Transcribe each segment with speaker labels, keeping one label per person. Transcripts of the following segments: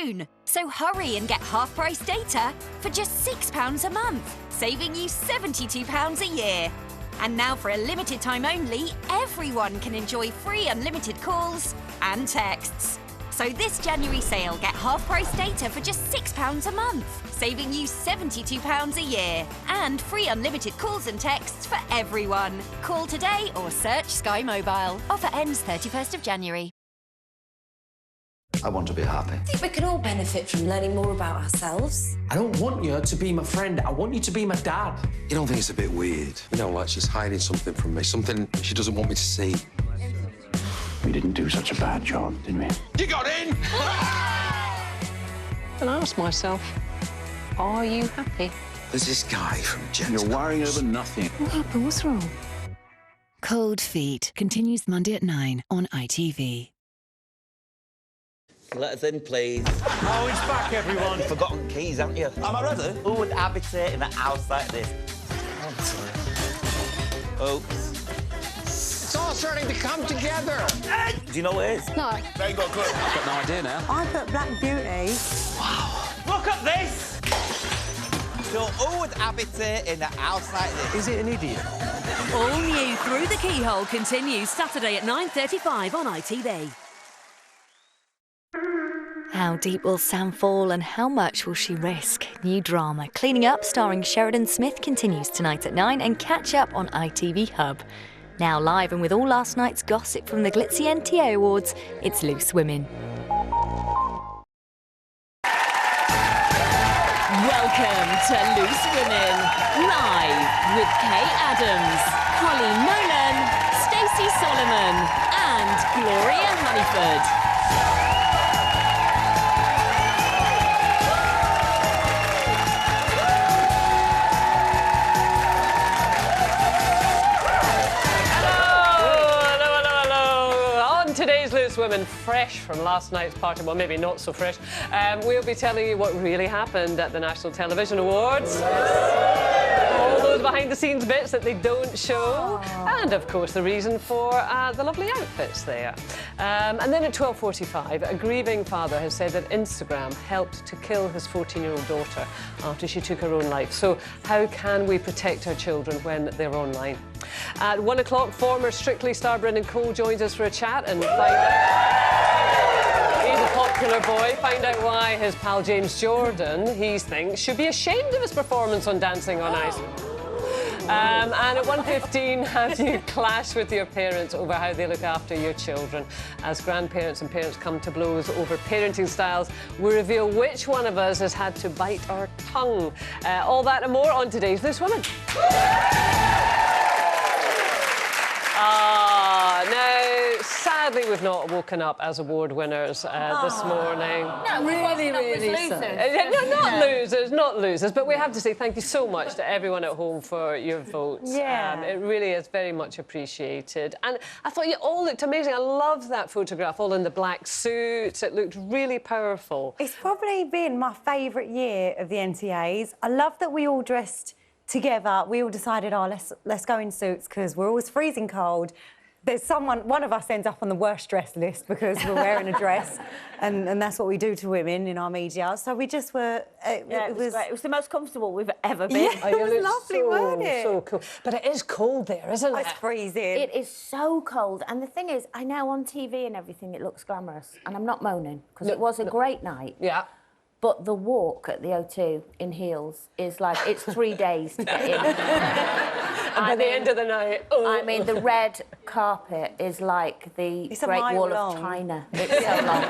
Speaker 1: phone. So hurry and get half-price data for just £6 a month, saving you £72 a year. And now, for a limited time only, everyone can enjoy free unlimited calls and texts. So this January sale, get half-price data for just £6 a month, saving you £72 a year. And free unlimited calls and texts for everyone. Call today or search Sky Mobile. Offer ends 31st of January.
Speaker 2: I want to be happy.
Speaker 3: I think we can all benefit from learning more about ourselves.
Speaker 4: I don't want you to be my friend. I want you to be my dad.
Speaker 5: You don't think it's a bit weird? You know, like she's hiding something from me, something she doesn't want me to see.
Speaker 2: We didn't do such a bad job, did we?
Speaker 5: You got in!
Speaker 6: And I ask myself, are you happy?
Speaker 5: There's this guy from Jen's.
Speaker 2: You're worrying over nothing.
Speaker 6: What happened? What's wrong?
Speaker 7: Cold Feet continues Monday at 9 on ITV.
Speaker 8: Let us in, please.
Speaker 9: Oh, he's back, everyone.
Speaker 8: You've forgotten keys, haven't you?
Speaker 9: Am I ready?
Speaker 8: Who would habitate in a house like this? Oops.
Speaker 4: It's all starting to come together.
Speaker 8: Do you know what it is?
Speaker 6: No.
Speaker 9: They ain't got a clue.
Speaker 5: I've got no idea now.
Speaker 3: I put Black Beauty.
Speaker 8: Look at this! So who would habitate in a house like this?
Speaker 4: Is it an idiot?
Speaker 10: All new Through the Keyhole continues Saturday at 9:35 on ITV.
Speaker 11: How deep will Sam fall and how much will she risk? New drama Cleaning Up starring Sheridan Smith continues tonight at 9 and catch up on ITV Hub. Now live and with all last night's gossip from the glitzy NTA Awards, it's Loose Women.
Speaker 10: Welcome to Loose Women, live with Kay Adams, Holly Nolan, Stacey Solomon and Gloria Honeyford.
Speaker 6: Today's Loose Women, fresh from last night's party, well, maybe not so fresh, we'll be telling you what really happened at the National Television Awards. All those behind-the-scenes bits that they don't show. And, of course, the reason for the lovely outfits there. And then at 12:45, a grieving father has said that Instagram helped to kill his 14-year-old daughter after she took her own life. So how can we protect our children when they're online? At 1 o'clock, former Strictly star Brendan Cole joins us for a chat and find out. He's a popular boy. Find out why his pal James Jordan, he thinks, should be ashamed of his performance on Dancing on Ice. And at 1:15, have you clashed with your parents over how they look after your children? As grandparents and parents come to blows over parenting styles, we reveal which one of us has had to bite our tongue. All that and more on today's Loose Women. Now, sadly, we've not woken up as award winners this morning.
Speaker 3: No, really losers.
Speaker 6: Not losers, but we have to say thank you so much to everyone at home for your votes.
Speaker 3: Yeah.
Speaker 6: It really is very much appreciated. And I thought you all looked amazing. I love that photograph, all in the black suits. It looked really powerful.
Speaker 12: It's probably been my favourite year of the NTAs. I love that we all dressed together. We all decided, oh, let's go in suits because we're always freezing cold. There's one of us ends up on the worst dress list because we're wearing a dress, and that's what we do to women in our media. So we just were. It was
Speaker 3: great. It was the most comfortable we've ever been.
Speaker 12: Yeah, it was lovely, wasn't it?
Speaker 6: So cool. But it is cold there, isn't it?
Speaker 12: It's freezing.
Speaker 3: It is so cold, and the thing is, I know on TV and everything it looks glamorous, and I'm not moaning because it was a great night.
Speaker 6: Yeah.
Speaker 3: But the walk at the O2 in heels is like, it's 3 days to get in.
Speaker 6: And by the end of the night... Oh.
Speaker 3: I mean, the red carpet is like the Great Wall of China. It's so long.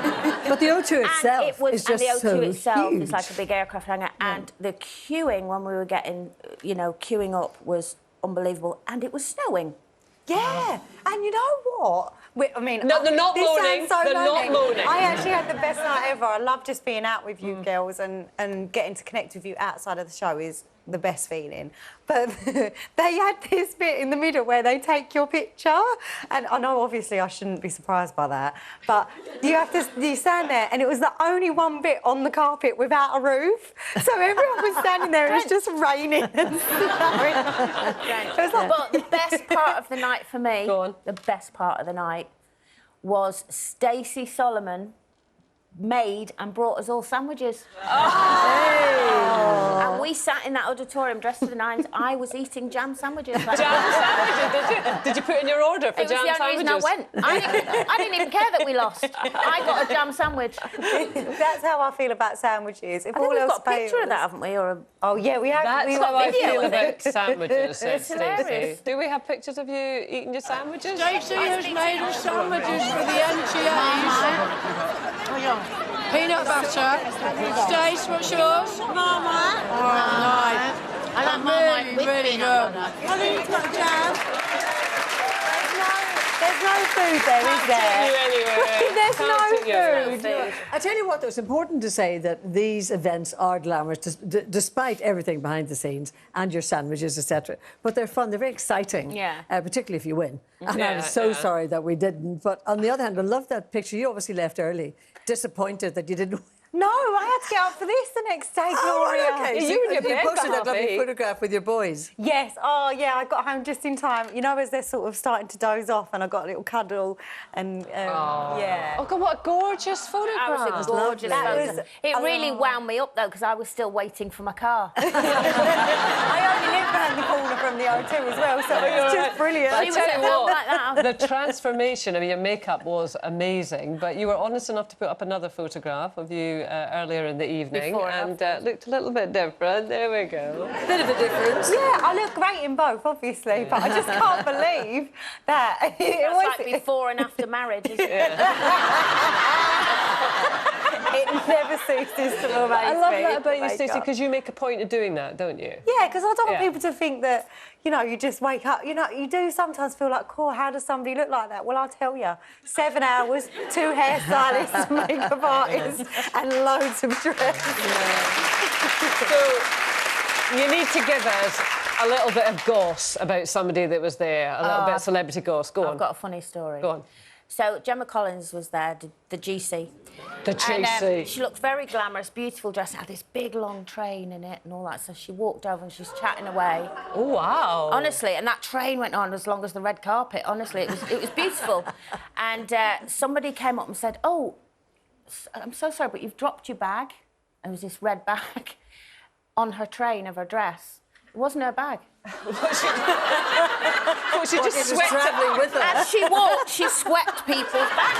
Speaker 12: But the O2 itself
Speaker 3: is just so huge. It's like a big aircraft hangar. Yeah. And the queuing when we were getting, queuing up was unbelievable. And it was snowing.
Speaker 12: Yeah. And you know what?
Speaker 6: No, they're not moaning. They're not moaning.
Speaker 12: I actually had the best night ever. I love just being out with you girls and getting to connect with you outside of the show is the best feeling. But they had this bit in the middle where they take your picture, and I know obviously I shouldn't be surprised by that, but you stand there and it was the only one bit on the carpet without a roof, so everyone was standing there. It was just raining and snowing.
Speaker 3: But the best part of the night for me, the best part of the night was Stacey Solomon made and brought us all sandwiches. And we sat in that auditorium dressed to the nines. I was eating jam sandwiches.
Speaker 6: Jam sandwiches, did you? Did you put in your order for jam sandwiches?
Speaker 3: It was the only reason I went. I didn't even care that we lost. I got a jam sandwich.
Speaker 12: That's how I feel about sandwiches. If
Speaker 3: I think
Speaker 12: all
Speaker 3: we've
Speaker 12: else
Speaker 3: got a picture of that, haven't we? Or
Speaker 12: Oh, yeah, we have.
Speaker 6: That's
Speaker 12: we've
Speaker 6: how
Speaker 12: got
Speaker 6: I
Speaker 12: video
Speaker 6: feel
Speaker 12: of
Speaker 6: about
Speaker 12: it.
Speaker 6: sandwiches, said
Speaker 3: It's hilarious.
Speaker 6: Stacey. Do we have pictures of you eating your sandwiches?
Speaker 13: Stacey has made us sandwiches for the NTAs. Peanut butter. Stace, what's yours?
Speaker 14: Mama.
Speaker 13: Oh, nice.
Speaker 14: I like Marmite
Speaker 13: really,
Speaker 14: with
Speaker 13: really
Speaker 14: peanut
Speaker 13: good.
Speaker 14: butter.
Speaker 12: I think it's got jam. There's no food there, is there? There's no food.
Speaker 15: I tell you what, though, it's important to say that these events are glamorous, despite everything behind the scenes and your sandwiches, etc. But they're fun, they're very exciting, particularly if you win. And I'm so sorry that we didn't. But on the other hand, I love that picture. You obviously left early, disappointed that you didn't win.
Speaker 12: No, I had to get up for this the next day, Gloria.
Speaker 15: Oh, okay. So you posted that lovely photograph with your boys.
Speaker 12: Yes. Oh, yeah. I got home just in time. You know, as they're sort of starting to doze off, and I got a little cuddle, and yeah.
Speaker 6: Oh God, what a gorgeous photograph!
Speaker 3: That was a gorgeous photo. It really wound me up though because I was still waiting for my car.
Speaker 12: I only live behind the corner from the O2 as well, so it was just brilliant.
Speaker 6: I tell you what, the transformation of your makeup was amazing. But you were honest enough to put up another photograph of you earlier in the evening, and looked a little bit different. There we go.
Speaker 15: Bit of a difference.
Speaker 12: Yeah, I look great in both, obviously, but I just can't believe that
Speaker 3: That's like before and after marriage, isn't it?
Speaker 12: It never ceases to amaze me.
Speaker 6: I love that about you, Stacey, because you make a point of doing that, don't you?
Speaker 12: Yeah, because I don't want people to think that, you know, you just wake up. You know, you do sometimes feel like, cool, how does somebody look like that? Well, I'll tell you. 7 hours, 2 hairstylists, makeup artists, and loads of dress.
Speaker 6: So, you need to give us a little bit of goss about somebody that was there, a little bit of celebrity goss. Go on.
Speaker 3: I've got a funny story.
Speaker 6: Go on.
Speaker 3: So Gemma Collins was there, the GC.
Speaker 6: The GC.
Speaker 3: And, she looked very glamorous, beautiful dress, had this big long train in it and all that. So she walked over and she's chatting away.
Speaker 6: Oh wow!
Speaker 3: Honestly, and that train went on as long as the red carpet. Honestly, it was beautiful. And somebody came up and said, "Oh, I'm so sorry, but you've dropped your bag." And it was this red bag on her train of her dress. It wasn't her bag.
Speaker 6: Well, she just swept
Speaker 15: travelling with her.
Speaker 3: As she walked, she swept people's bags.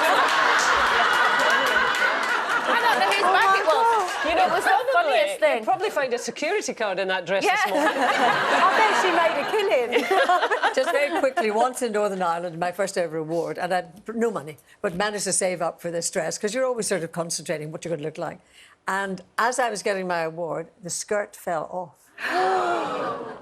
Speaker 3: I don't know whose bag it was.
Speaker 6: You know,
Speaker 3: it was the funniest thing.
Speaker 6: You'd probably find a security card in that dress
Speaker 3: Yeah.
Speaker 6: this morning.
Speaker 12: I bet she made a killing.
Speaker 15: Just very quickly, once in Northern Ireland, my first ever award, and I had no money, but managed to save up for this dress, because you're always sort of concentrating what you're going to look like. And as I was getting my award, the skirt fell off.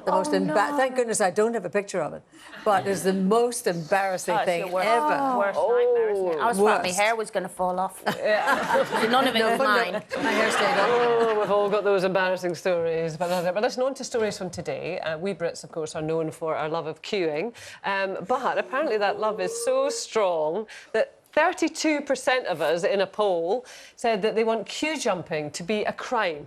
Speaker 15: The most thank goodness I don't have a picture of it, but it's the most embarrassing thing ever.
Speaker 3: Worst nightmare, isn't it? I was thought my hair was going to fall off. None of it was mine.
Speaker 15: My hair stayed on.
Speaker 6: Oh, we've all got those embarrassing stories. But listen, on to stories from today. We Brits, of course, are known for our love of queuing. But apparently that love is so strong that 32% of us in a poll said that they want queue jumping to be a crime.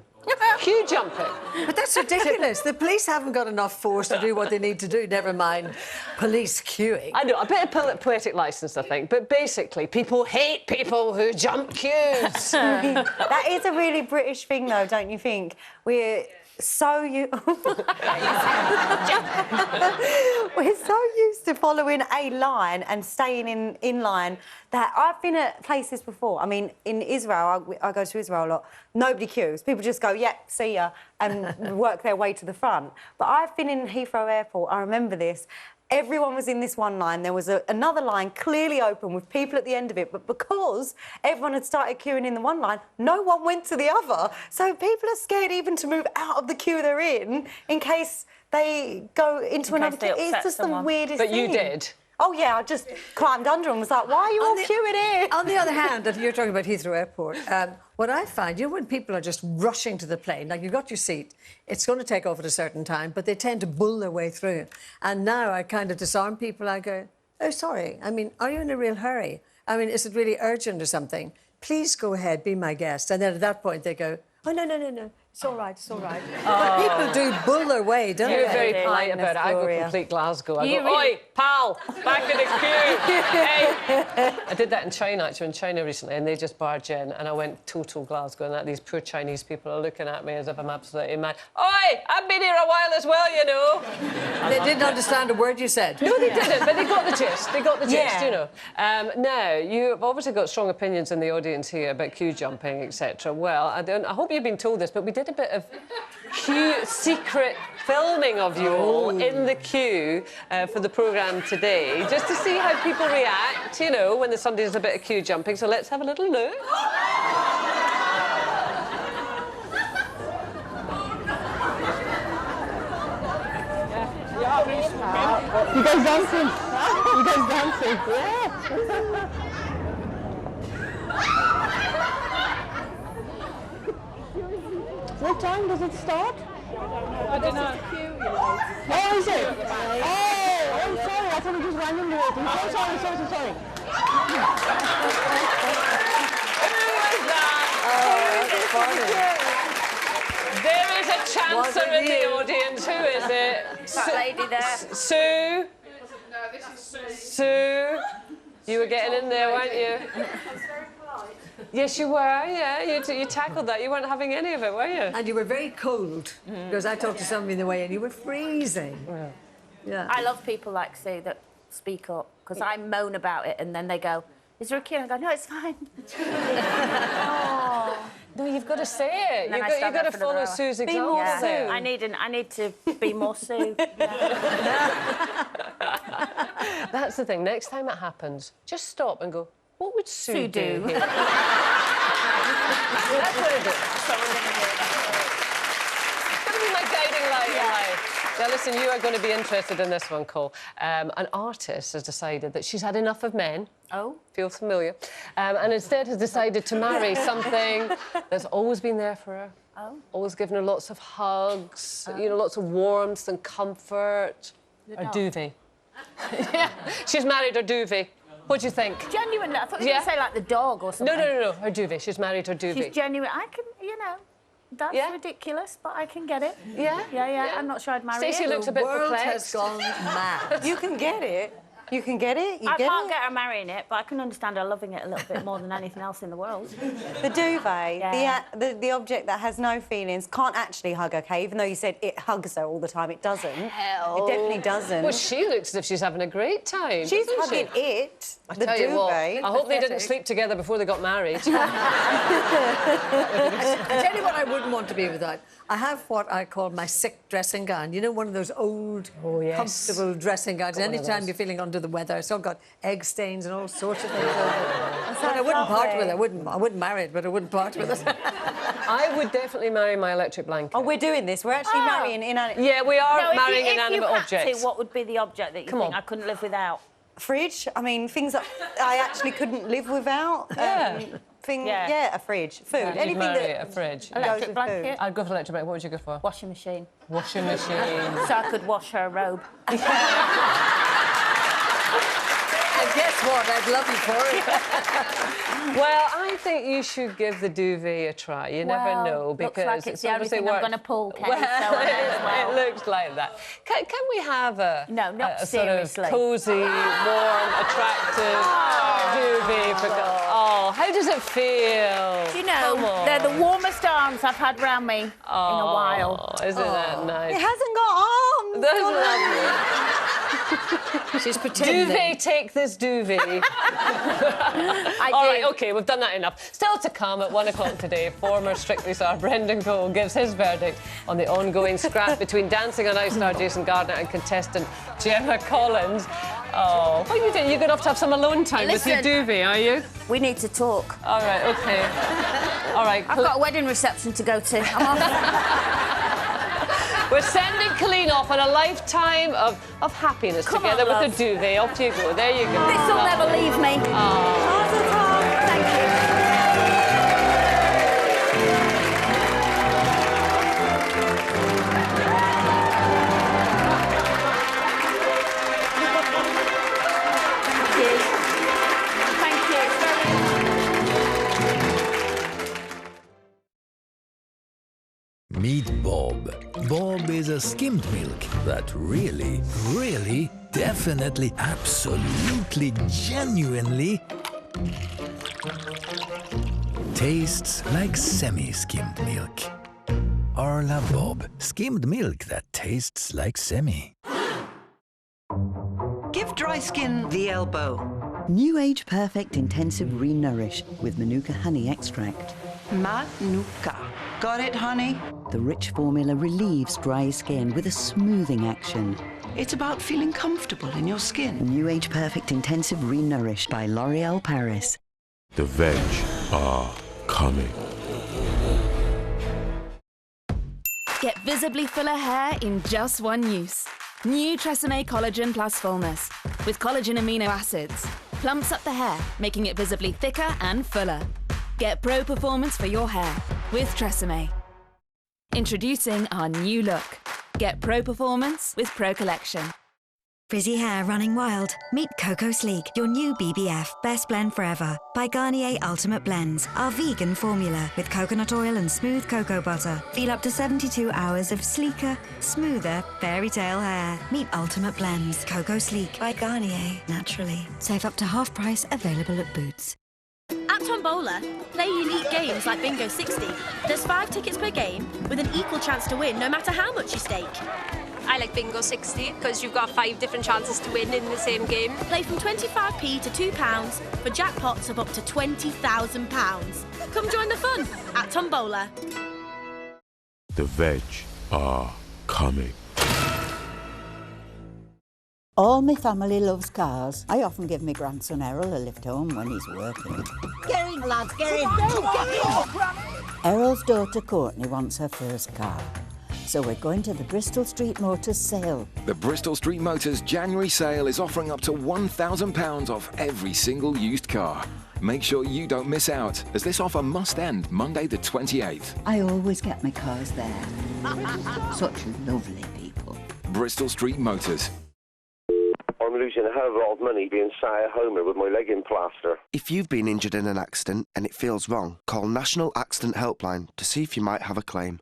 Speaker 6: Queue jumping.
Speaker 15: But that's ridiculous. The police haven't got enough force to do what they need to do, never mind police queuing.
Speaker 6: I know, a bit of poetic licence, I think, but basically people hate people who jump queues.
Speaker 12: That is a really British thing, though, don't you think? We're so used to following a line and staying in line that I've been at places before. I mean, in Israel, I go to Israel a lot. Nobody queues. People just go, "Yep, see ya," and work their way to the front. But I've been in Heathrow Airport. I remember this. Everyone was in this one line. There was another line clearly open with people at the end of it. But because everyone had started queuing in the one line, no one went to the other. So people are scared even to move out of the queue they're in case they go into another queue. It's just the weirdest thing.
Speaker 6: But you did?
Speaker 12: Oh, yeah, I just climbed under and was like, why are you all queuing here?
Speaker 15: On the other hand, if you're talking about Heathrow Airport, what I find, you know, when people are just rushing to the plane, like you've got your seat, it's going to take off at a certain time, but they tend to bull their way through. And now I kind of disarm people. I go, oh, sorry, I mean, are you in a real hurry? I mean, is it really urgent or something? Please go ahead, be my guest. And then at that point they go, oh, no, It's all right, it's all right. But people do bull their way, don't
Speaker 6: You're
Speaker 15: they?
Speaker 6: very polite about it. I go complete Glasgow. I go, oi, pal, back in the queue. Hey. I did that in China, actually, in China recently, and they just barge in, and I went total Glasgow, and these poor Chinese people are looking at me as if I'm absolutely mad. Oi, I've been here a while as well, you know.
Speaker 15: They didn't understand a word you said.
Speaker 6: No, they didn't, but they got the gist. They got the gist, you know. Now, you've obviously got strong opinions in the audience here about queue jumping, etc. Well, I hope you've been told this, but we did a bit of secret filming of you all in the queue for the programme today, just to see how people react, you know, when there's somebody does a bit of queue jumping. So let's have a little look.
Speaker 14: You guys dancing? You guys dancing? Yeah. What time does it start? I don't know. Oh, is it? Oh, I'm sorry. I thought it was randomly open. So sorry, so sorry.
Speaker 6: There is a chancer in the audience. Who is it?
Speaker 3: That lady there.
Speaker 6: Sue? Sue? You were getting in there, weren't you? Yes, you were, yeah. You tackled that. You weren't having any of it, were you?
Speaker 15: And you were very cold, because I talked to somebody on the way and you were freezing. Yeah.
Speaker 3: I love people like Sue that speak up, because I moan about it and then they go, is there a queue? And I go, no, it's fine. Oh.
Speaker 6: No, you've got to say it. You've got to follow Sue's example.
Speaker 3: Be more Sue. I need to be more Sue.
Speaker 6: That's the thing. Next time it happens, just stop and go, what would Sue do here? That's what it is. It's going to be my guiding light in life. Now, listen, you are going to be interested in this one, Cole. An artist has decided that she's had enough of men.
Speaker 3: Oh.
Speaker 6: Feel familiar. And instead has decided to marry something that's always been there for her.
Speaker 3: Oh.
Speaker 6: Always given her lots of hugs, you know, lots of warmth and comfort. Her duvet. Yeah, she's married her duvet. What do you think?
Speaker 3: Genuinely, I thought you were going to say like the dog or something.
Speaker 6: No, her duvet. She's married her duvet.
Speaker 3: She's genuine. I can, you know, that's ridiculous, but I can get it.
Speaker 6: Yeah?
Speaker 3: Yeah. I'm not sure I'd marry
Speaker 6: Stacey
Speaker 3: it.
Speaker 6: looks a bit
Speaker 15: world
Speaker 6: perplexed.
Speaker 15: has gone mad.
Speaker 12: You can get it. You can get it.
Speaker 3: I can't get her marrying it, but I can understand her loving it a little bit more than anything else in the world.
Speaker 12: The duvet, the object that has no feelings, can't actually hug, OK? Even though you said it hugs her all the time, it doesn't.
Speaker 3: Hell.
Speaker 12: It definitely doesn't.
Speaker 6: Well, she looks as if she's having a great time.
Speaker 12: She's hugging it,
Speaker 6: I
Speaker 12: the
Speaker 6: tell you
Speaker 12: duvet.
Speaker 6: what, I hope they didn't sleep together before they got married.
Speaker 15: I tell you what I wouldn't want to be without. I have what I call my sick dressing gown. You know, one of those old, comfortable dressing gowns. Anytime you're feeling under the weather, it's all got egg stains and all sorts of things over it. But I wouldn't part with it. I wouldn't marry it, but I wouldn't part with it.
Speaker 6: I would definitely marry my electric blanket.
Speaker 12: Oh, we're doing this. We're actually marrying inanimate...
Speaker 6: Yeah, we are marrying
Speaker 3: if
Speaker 6: inanimate
Speaker 3: you had
Speaker 6: objects.
Speaker 3: to, what would be the object that you think I couldn't live without?
Speaker 12: Fridge. I mean, things that I actually couldn't live without. A fridge. Food.
Speaker 6: Yeah,
Speaker 12: Anything that...
Speaker 6: a fridge.
Speaker 3: Electric blanket?
Speaker 6: I'd go for electric blanket. What would you go for?
Speaker 3: Washing machine.
Speaker 6: Washing machine.
Speaker 3: So I could wash her robe.
Speaker 15: And guess what? I'd love you for it.
Speaker 6: Well, I think you should give the duvet a try. You never know, because
Speaker 3: looks like it's the only thing I'm going to pull, Kate.
Speaker 6: It looks like that. Can we have a sort of cosy, warm, attractive duvet? How does it feel?
Speaker 3: Do you know, they're the warmest arms I've had round me in a while.
Speaker 6: Isn't that nice?
Speaker 12: It hasn't got arms.
Speaker 6: That's lovely.
Speaker 15: She's pretending.
Speaker 6: Duvet, take this duvet. All right, OK, we've done that enough. Still to come at 1 o'clock today, former Strictly star Brendan Cole gives his verdict on the ongoing scrap between Dancing on Ice star Jason Gardner and contestant Gemma Collins. Oh, what are you doing? You're going to have some alone time with your duvet, are you?
Speaker 3: We need to talk.
Speaker 6: All right, OK. All right.
Speaker 3: I've got a wedding reception to go to. I'm off.
Speaker 6: We're sending Colleen off on a lifetime of happiness together with a duvet. Off you go. There you go.
Speaker 3: This will never leave me. Thank
Speaker 16: Meet Bob. Bob is a skimmed milk that really, definitely, absolutely, genuinely tastes like semi-skimmed milk. Arla Bob, skimmed milk that tastes like semi.
Speaker 17: Give dry skin the elbow.
Speaker 18: New Age Perfect Intensive Re-Nourish with Manuka honey extract.
Speaker 17: Manuka. Got it, honey?
Speaker 18: The rich formula relieves dry skin with a smoothing action.
Speaker 17: It's about feeling comfortable in your skin.
Speaker 18: New Age Perfect Intensive Re-Nourish by L'Oréal Paris.
Speaker 19: The veg are coming.
Speaker 20: Get visibly fuller hair in just one use. New Tresemme Collagen Plus Fullness with collagen amino acids. Plumps up the hair, making it visibly thicker and fuller. Get pro performance for your hair with Tresemme. Introducing our new look. Get pro performance with Pro Collection.
Speaker 21: Frizzy hair running wild? Meet Cocoa Sleek, your new BBF Best Blend Forever by Garnier Ultimate Blends, our vegan formula with coconut oil and smooth cocoa butter. Feel up to 72 hours of sleeker, smoother fairy tale hair. Meet Ultimate Blends, Cocoa Sleek by Garnier, naturally. Save up to half price, available at Boots.
Speaker 22: At Tombola, play unique games like Bingo 60. There's 5 tickets per game with an equal chance to win no matter how much you stake.
Speaker 23: I like Bingo 60 because you've got 5 different chances to win in the same game.
Speaker 22: Play from 25p to £2 for jackpots of up to £20,000. Come join the fun at Tombola.
Speaker 19: The veg are coming.
Speaker 24: All my family loves cars. I often give my grandson Errol a lift home when he's working.
Speaker 14: Get in, lads, get in! Go!
Speaker 24: Errol's daughter Courtney wants her first car. So we're going to the Bristol Street Motors sale.
Speaker 25: The Bristol Street Motors January sale is offering up to £1,000 off every single used car. Make sure you don't miss out, as this offer must end Monday the 28th.
Speaker 24: I always get my cars there. Such lovely people.
Speaker 25: Bristol Street Motors.
Speaker 26: I'm losing a hell of a lot of money being sat at home with my leg in plaster.
Speaker 27: If you've been injured in an accident and it feels wrong, call National Accident Helpline to see if you might have a claim.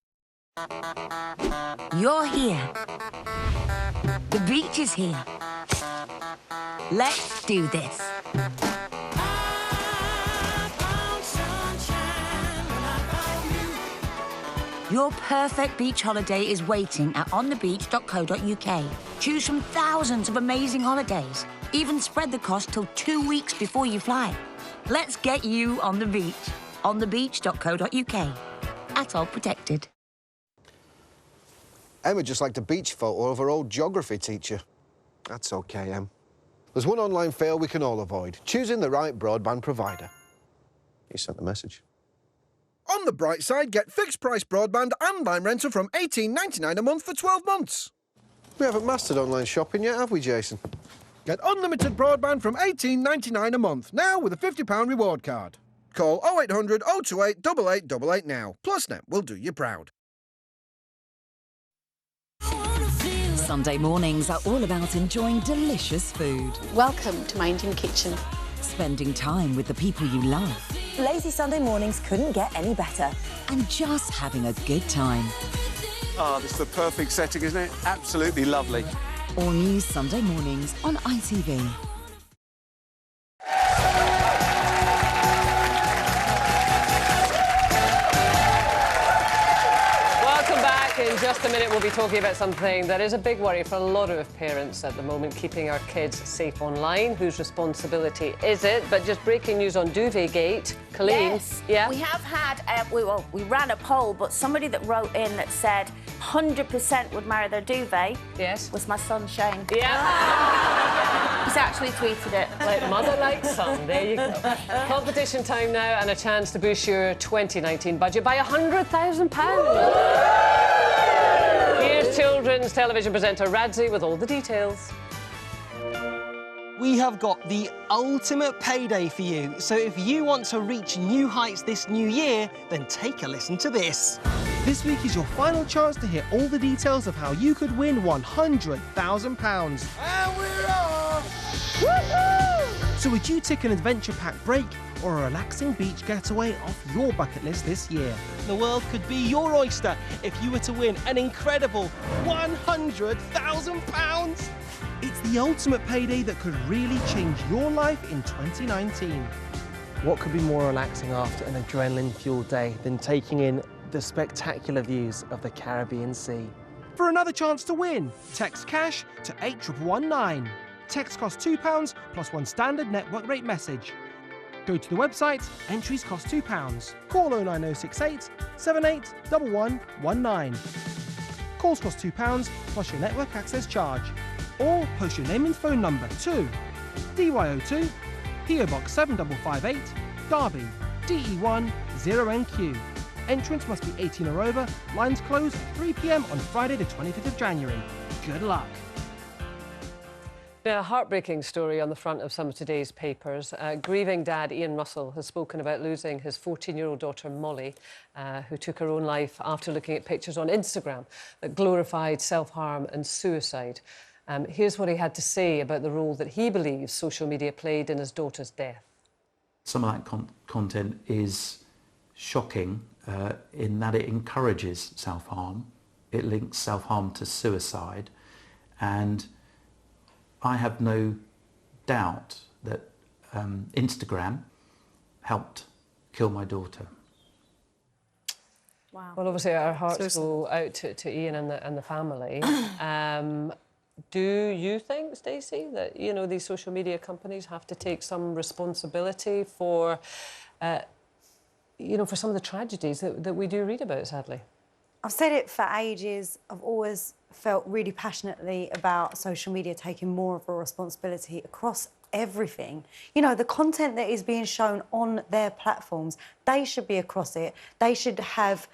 Speaker 28: You're here. The beach is here. Let's do this. Your perfect beach holiday is waiting at onthebeach.co.uk. Choose from thousands of amazing holidays. Even spread the cost till 2 weeks before you fly. Let's get you on the beach. onthebeach.co.uk. Atoll protected.
Speaker 29: Emma just liked a beach photo of her old geography teacher. That's okay, Em. There's one online fail we can all avoid. Choosing the right broadband provider. You sent the message.
Speaker 30: On the bright side, get fixed-price broadband and line rental from $18.99 a month for 12 months.
Speaker 29: We haven't mastered online shopping yet, have we, Jason?
Speaker 30: Get unlimited broadband from $18.99 a month, now with a £50 reward card. Call 0800 028 8888 now. PlusNet will do you proud.
Speaker 31: Sunday mornings are all about enjoying delicious food.
Speaker 32: Welcome to my Indian kitchen.
Speaker 31: Spending time with the people you love.
Speaker 32: Lazy Sunday mornings couldn't get any better.
Speaker 31: And just having a good time.
Speaker 9: Oh, this is the perfect setting, isn't it? Absolutely lovely.
Speaker 31: All new Sunday mornings on ITV.
Speaker 6: In just a minute, we'll be talking about something that is a big worry for a lot of parents at the moment, keeping our kids safe online. Whose responsibility is it? But just breaking news on Duvetgate. Colleen?
Speaker 3: Yes.
Speaker 6: Yeah?
Speaker 3: We have had, we ran a poll, but somebody that wrote in that said 100% would marry their duvet.
Speaker 6: Yes.
Speaker 3: Was my son Shane.
Speaker 6: Yeah.
Speaker 3: He's actually tweeted it.
Speaker 6: Like mother like son. There you go. Competition time now, and a chance to boost your 2019 budget by £100,000. Here's children's television presenter Radzi with all the details.
Speaker 33: We have got the ultimate payday for you. So if you want to reach new heights this new year, then take a listen to this. This week is your final chance to hear all the details of how you could win £100,000.
Speaker 14: And we're off! Woohoo!
Speaker 33: So would you take an adventure-packed break or a relaxing beach getaway off your bucket list this year? The world could be your oyster if you were to win an incredible £100,000. It's the ultimate payday that could really change your life in 2019. What could be more relaxing after an adrenaline-fueled day than taking in the spectacular views of the Caribbean Sea? For another chance to win, text cash to 81119. Text costs £2 plus one standard network rate message. Go to the website, entries cost £2. Call 09068 781119. Calls cost £2 plus your network access charge. Or post your name and phone number to DY02 PO Box 7558 Derby DE1 0NQ. Entrance must be 18 or over. Lines close at 3 p.m. on Friday the 25th of January. Good luck.
Speaker 6: A heartbreaking story on the front of some of today's papers. Grieving dad Ian Russell has spoken about losing his 14-year-old daughter Molly, who took her own life after looking at pictures on Instagram that glorified self-harm and suicide. Here's what he had to say about the role that he believes social media played in his daughter's death.
Speaker 1: Some of that content is shocking in that it encourages self-harm. It links self-harm to suicide, and I have no doubt that Instagram helped kill my daughter.
Speaker 3: Wow.
Speaker 6: Well, obviously our hearts go out to Ian and the family. Do you think, Stacey, that these social media companies have to take some responsibility for for some of the tragedies that we do read about, sadly?
Speaker 2: I've said it for ages. I've always felt really passionately about social media taking more of a responsibility across everything. The content that is being shown on their platforms, they should be across it. They should have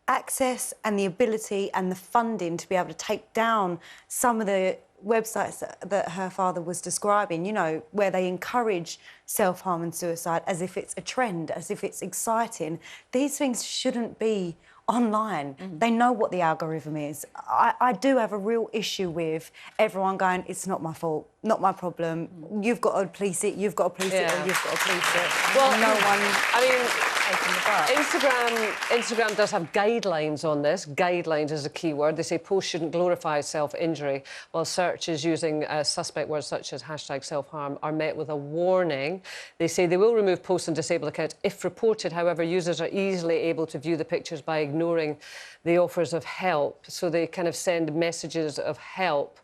Speaker 2: access and the ability and the funding to be able to take down some of the websites that her father was describing, where they encourage self-harm and suicide as if it's a trend, as if it's exciting. These things shouldn't be online. They know what the algorithm is. I do have a real issue with everyone going, it's not my fault, not my problem. You've got to police it, you've got to police it, or you've got to police it.
Speaker 6: Well,
Speaker 2: no one...
Speaker 6: Instagram does have guidelines on this. Guidelines is a key word. They say posts shouldn't glorify self-injury, while searches using suspect words such as #self-harm are met with a warning. They say they will remove posts and disable accounts if reported. However, users are easily able to view the pictures by ignoring the offers of help. So they kind of send messages of help.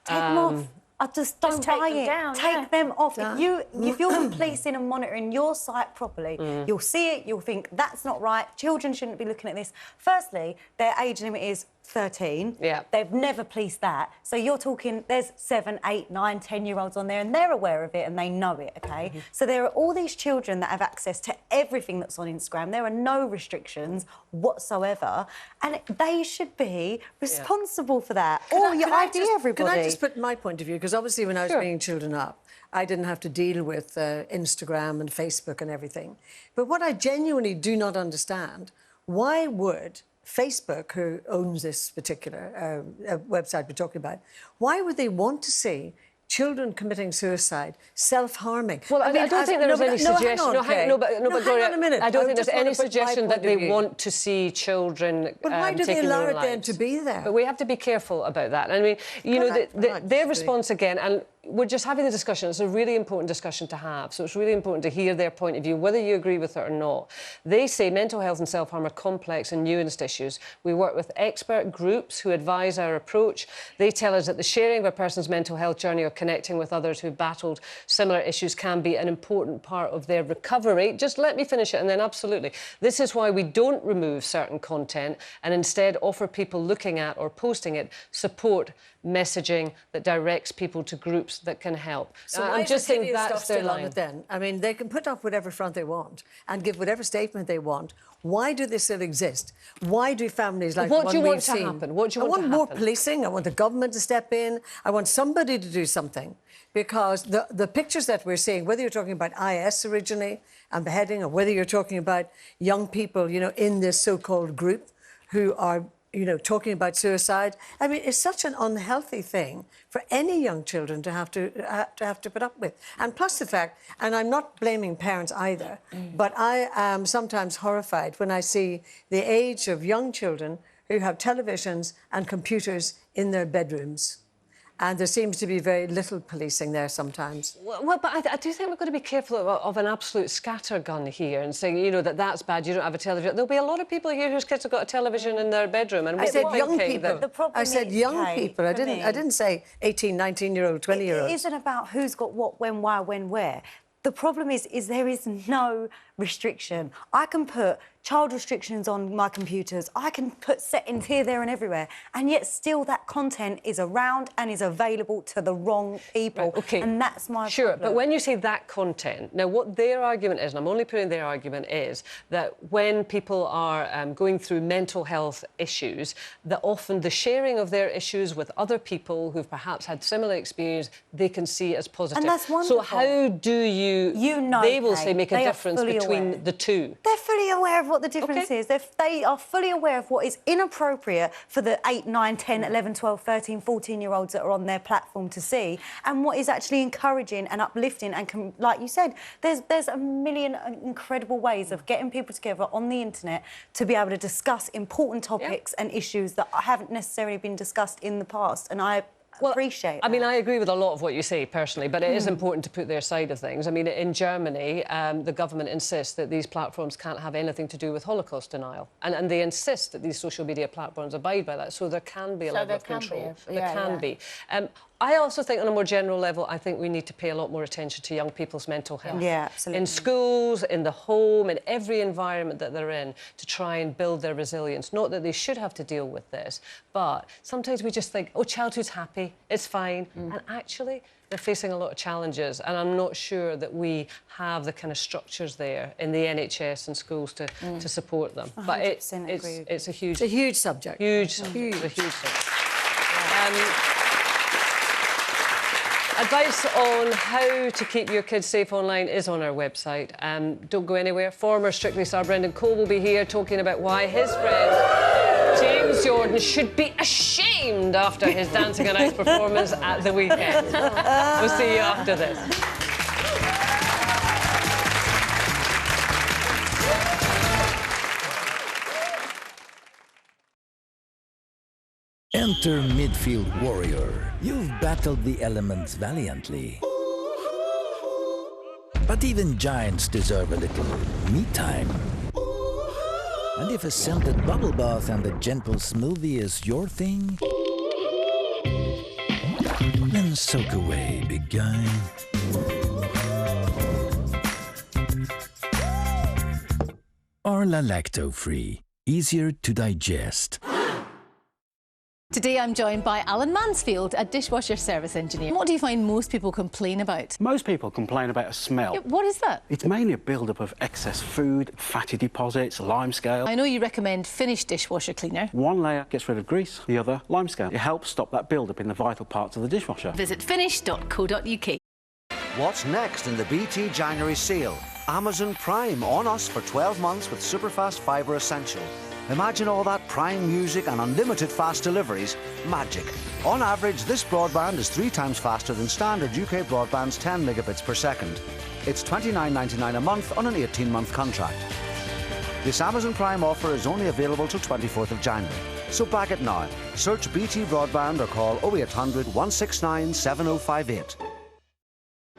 Speaker 2: Take them off. I just don't buy it. Take them off. If you're policing and monitoring your site properly, you'll see it, you'll think, that's not right, children shouldn't be looking at this. Firstly, their age limit is 13.
Speaker 6: Yeah.
Speaker 2: They've never policed that. So you're talking, there's 7, 8, 9, 10-year-olds on there and they're aware of it and they know it, OK? So there are all these children that have access to everything that's on Instagram. There are no restrictions whatsoever and they should be responsible for that. Or your ID, everybody.
Speaker 4: Can I just put my point of view? Because obviously when I was bringing children up, I didn't have to deal with Instagram and Facebook and everything. But what I genuinely do not understand, why would Facebook, who owns this particular website we're talking about, why would they want to see children committing suicide, self-harming?
Speaker 6: Well, I don't think there was any suggestion.
Speaker 4: Hang on a minute.
Speaker 6: I don't think there's any suggestion that they want to see children.
Speaker 4: But why do they allow it then to be there?
Speaker 6: But we have to be careful about that. I mean, their response again, and we're just having the discussion. It's a really important discussion to have. So it's really important to hear their point of view, whether you agree with it or not. They say mental health and self-harm are complex and nuanced issues. We work with expert groups who advise our approach. They tell us that the sharing of a person's mental health journey or connecting with others who've battled similar issues can be an important part of their recovery. Just let me finish it and then absolutely. This is why we don't remove certain content and instead offer people looking at or posting it support messaging that directs people to groups that can help.
Speaker 4: So
Speaker 6: I'm just saying that's their line.
Speaker 4: On it then? I mean, they can put up whatever front they want and give whatever statement they want. Why do they still exist? Why do families like
Speaker 6: what do you want to happen? What do you want to happen?
Speaker 4: I want more policing. I want the government to step in. I want somebody to do something. Because the pictures that we're seeing, whether you're talking about IS originally and beheading, or whether you're talking about young people, in this so-called group who are you know, talking about suicide. I mean, it's such an unhealthy thing for any young children to have to put up with. And plus the fact, and I'm not blaming parents either, but I am sometimes horrified when I see the age of young children who have televisions and computers in their bedrooms. And there seems to be very little policing there sometimes.
Speaker 6: Well, but I do think we've got to be careful of an absolute scattergun here and saying, you know, that's bad, you don't have a television. There'll be a lot of people here whose kids have got a television in their bedroom. And
Speaker 4: I said young people. I said young
Speaker 2: Kate,
Speaker 4: people. I
Speaker 2: for
Speaker 4: didn't say 18, 19-year-old, 20-year-olds.
Speaker 2: It isn't about who's got what, when, why, when, where. The problem is there is no restriction. I can put child restrictions on my computers. I can put settings here, there and everywhere. And yet still that content is around and is available to the wrong people.
Speaker 6: Right, OK.
Speaker 2: And that's my
Speaker 6: Sure,
Speaker 2: problem.
Speaker 6: but when you say that content, now what their argument is, and I'm only putting their argument is, that when people are going through mental health issues, that often the sharing of their issues with other people who've perhaps had similar experience, they can see as positive.
Speaker 2: And that's wonderful.
Speaker 6: So how do you
Speaker 2: know,
Speaker 6: they will
Speaker 2: Kate,
Speaker 6: say make a
Speaker 2: they are
Speaker 6: difference
Speaker 2: fully
Speaker 6: between
Speaker 2: aware.
Speaker 6: the two?
Speaker 2: They're fully aware of what the difference is. They are fully aware of what is inappropriate for the 8, 9, 10, 11, 12, 13, 14-year-olds that are on their platform to see, and what is actually encouraging and uplifting. And like you said, there's a million incredible ways of getting people together on the internet to be able to discuss important topics and issues that haven't necessarily been discussed in the past. And I appreciate that.
Speaker 6: I mean, I agree with a lot of what you say personally, but it is important to put their side of things. I mean, in Germany, the government insists that these platforms can't have anything to do with Holocaust denial. And they insist that these social media platforms abide by that. So there can be a level of control. There can be. I also think on a more general level, I think we need to pay a lot more attention to young people's mental health.
Speaker 2: Yeah, absolutely.
Speaker 6: In schools, in the home, in every environment that they're in, to try and build their resilience. Not that they should have to deal with this, but sometimes we just think, oh, childhood's happy, it's fine. And actually, they're facing a lot of challenges, and I'm not sure that we have the kind of structures there in the NHS and schools to support them. But it's a huge
Speaker 4: subject.
Speaker 6: Huge, a huge subject. Advice on how to keep your kids safe online is on our website. Don't go anywhere. Former Strictly star Brendan Cole will be here talking about why his friend James Jordan should be ashamed after his Dancing on Ice performance at the weekend. We'll see you after this.
Speaker 5: Enter Midfield Warrior. You've battled the elements valiantly. But even giants deserve a little me time. And if a scented bubble bath and a gentle smoothie is your thing, then soak away, big guy. Arla lacto-free, easier to digest.
Speaker 7: Today I'm joined by Alan Mansfield, a dishwasher service engineer. What do you find most people complain about?
Speaker 8: Most people complain about a smell.
Speaker 7: Yeah, what is that?
Speaker 8: It's mainly a build-up of excess food, fatty deposits, limescale.
Speaker 7: I know you recommend Finish dishwasher cleaner.
Speaker 8: One layer gets rid of grease, the other limescale. It helps stop that build-up in the vital parts of the dishwasher.
Speaker 7: Visit finish.co.uk.
Speaker 10: What's next in the BT January sale? Amazon Prime on us for 12 months with Superfast Fibre Essential. Imagine all that Prime music and unlimited fast deliveries. Magic. On average, this broadband is 3 times faster than standard UK broadband's 10 megabits per second. It's £29.99 a month on an 18-month contract. This Amazon Prime offer is only available till 24th of January. So bag it now. Search BT Broadband or call 0800 169 7058.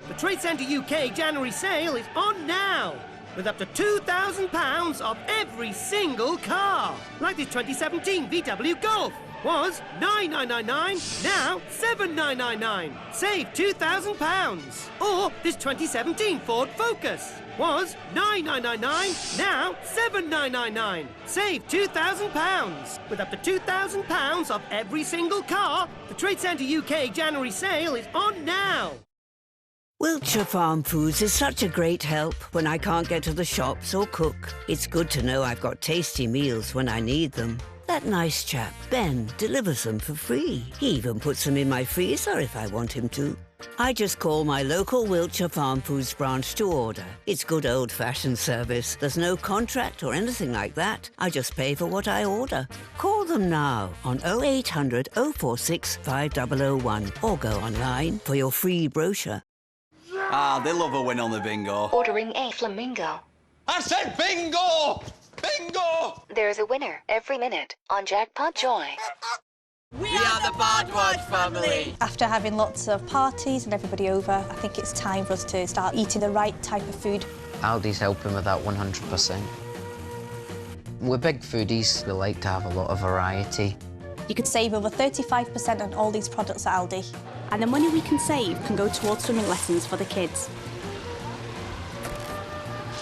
Speaker 33: The Trade Centre UK January sale is on now, with up to £2,000 off every single car. Like this 2017 VW Golf. Was $9,999, now $7,999. Save £2,000. Or this 2017 Ford Focus. Was $9,999, now $7,999. Save £2,000. With up to £2,000 off every single car. The Trade Centre UK January sale is on now.
Speaker 11: Wiltshire Farm Foods is such a great help when I can't get to the shops or cook. It's good to know I've got tasty meals when I need them. That nice chap, Ben, delivers them for free. He even puts them in my freezer if I want him to. I just call my local Wiltshire Farm Foods branch to order. It's good old-fashioned service. There's no contract or anything like that. I just pay for what I order. Call them now on 0800 046 5001 or go online for your free brochure.
Speaker 12: Ah, they love a win on the bingo.
Speaker 13: Ordering a flamingo.
Speaker 12: I said bingo! Bingo!
Speaker 13: There's a winner every minute on Jackpot Joy.
Speaker 12: We are the Bardwatch family.
Speaker 32: After having lots of parties and everybody over, I think it's time for us to start eating the right type of food.
Speaker 15: Aldi's helping with that 100%. We're big foodies. We like to have a lot of variety.
Speaker 32: You could save over 35% on all these products at Aldi.
Speaker 16: And the money we can save can go towards swimming lessons for the kids.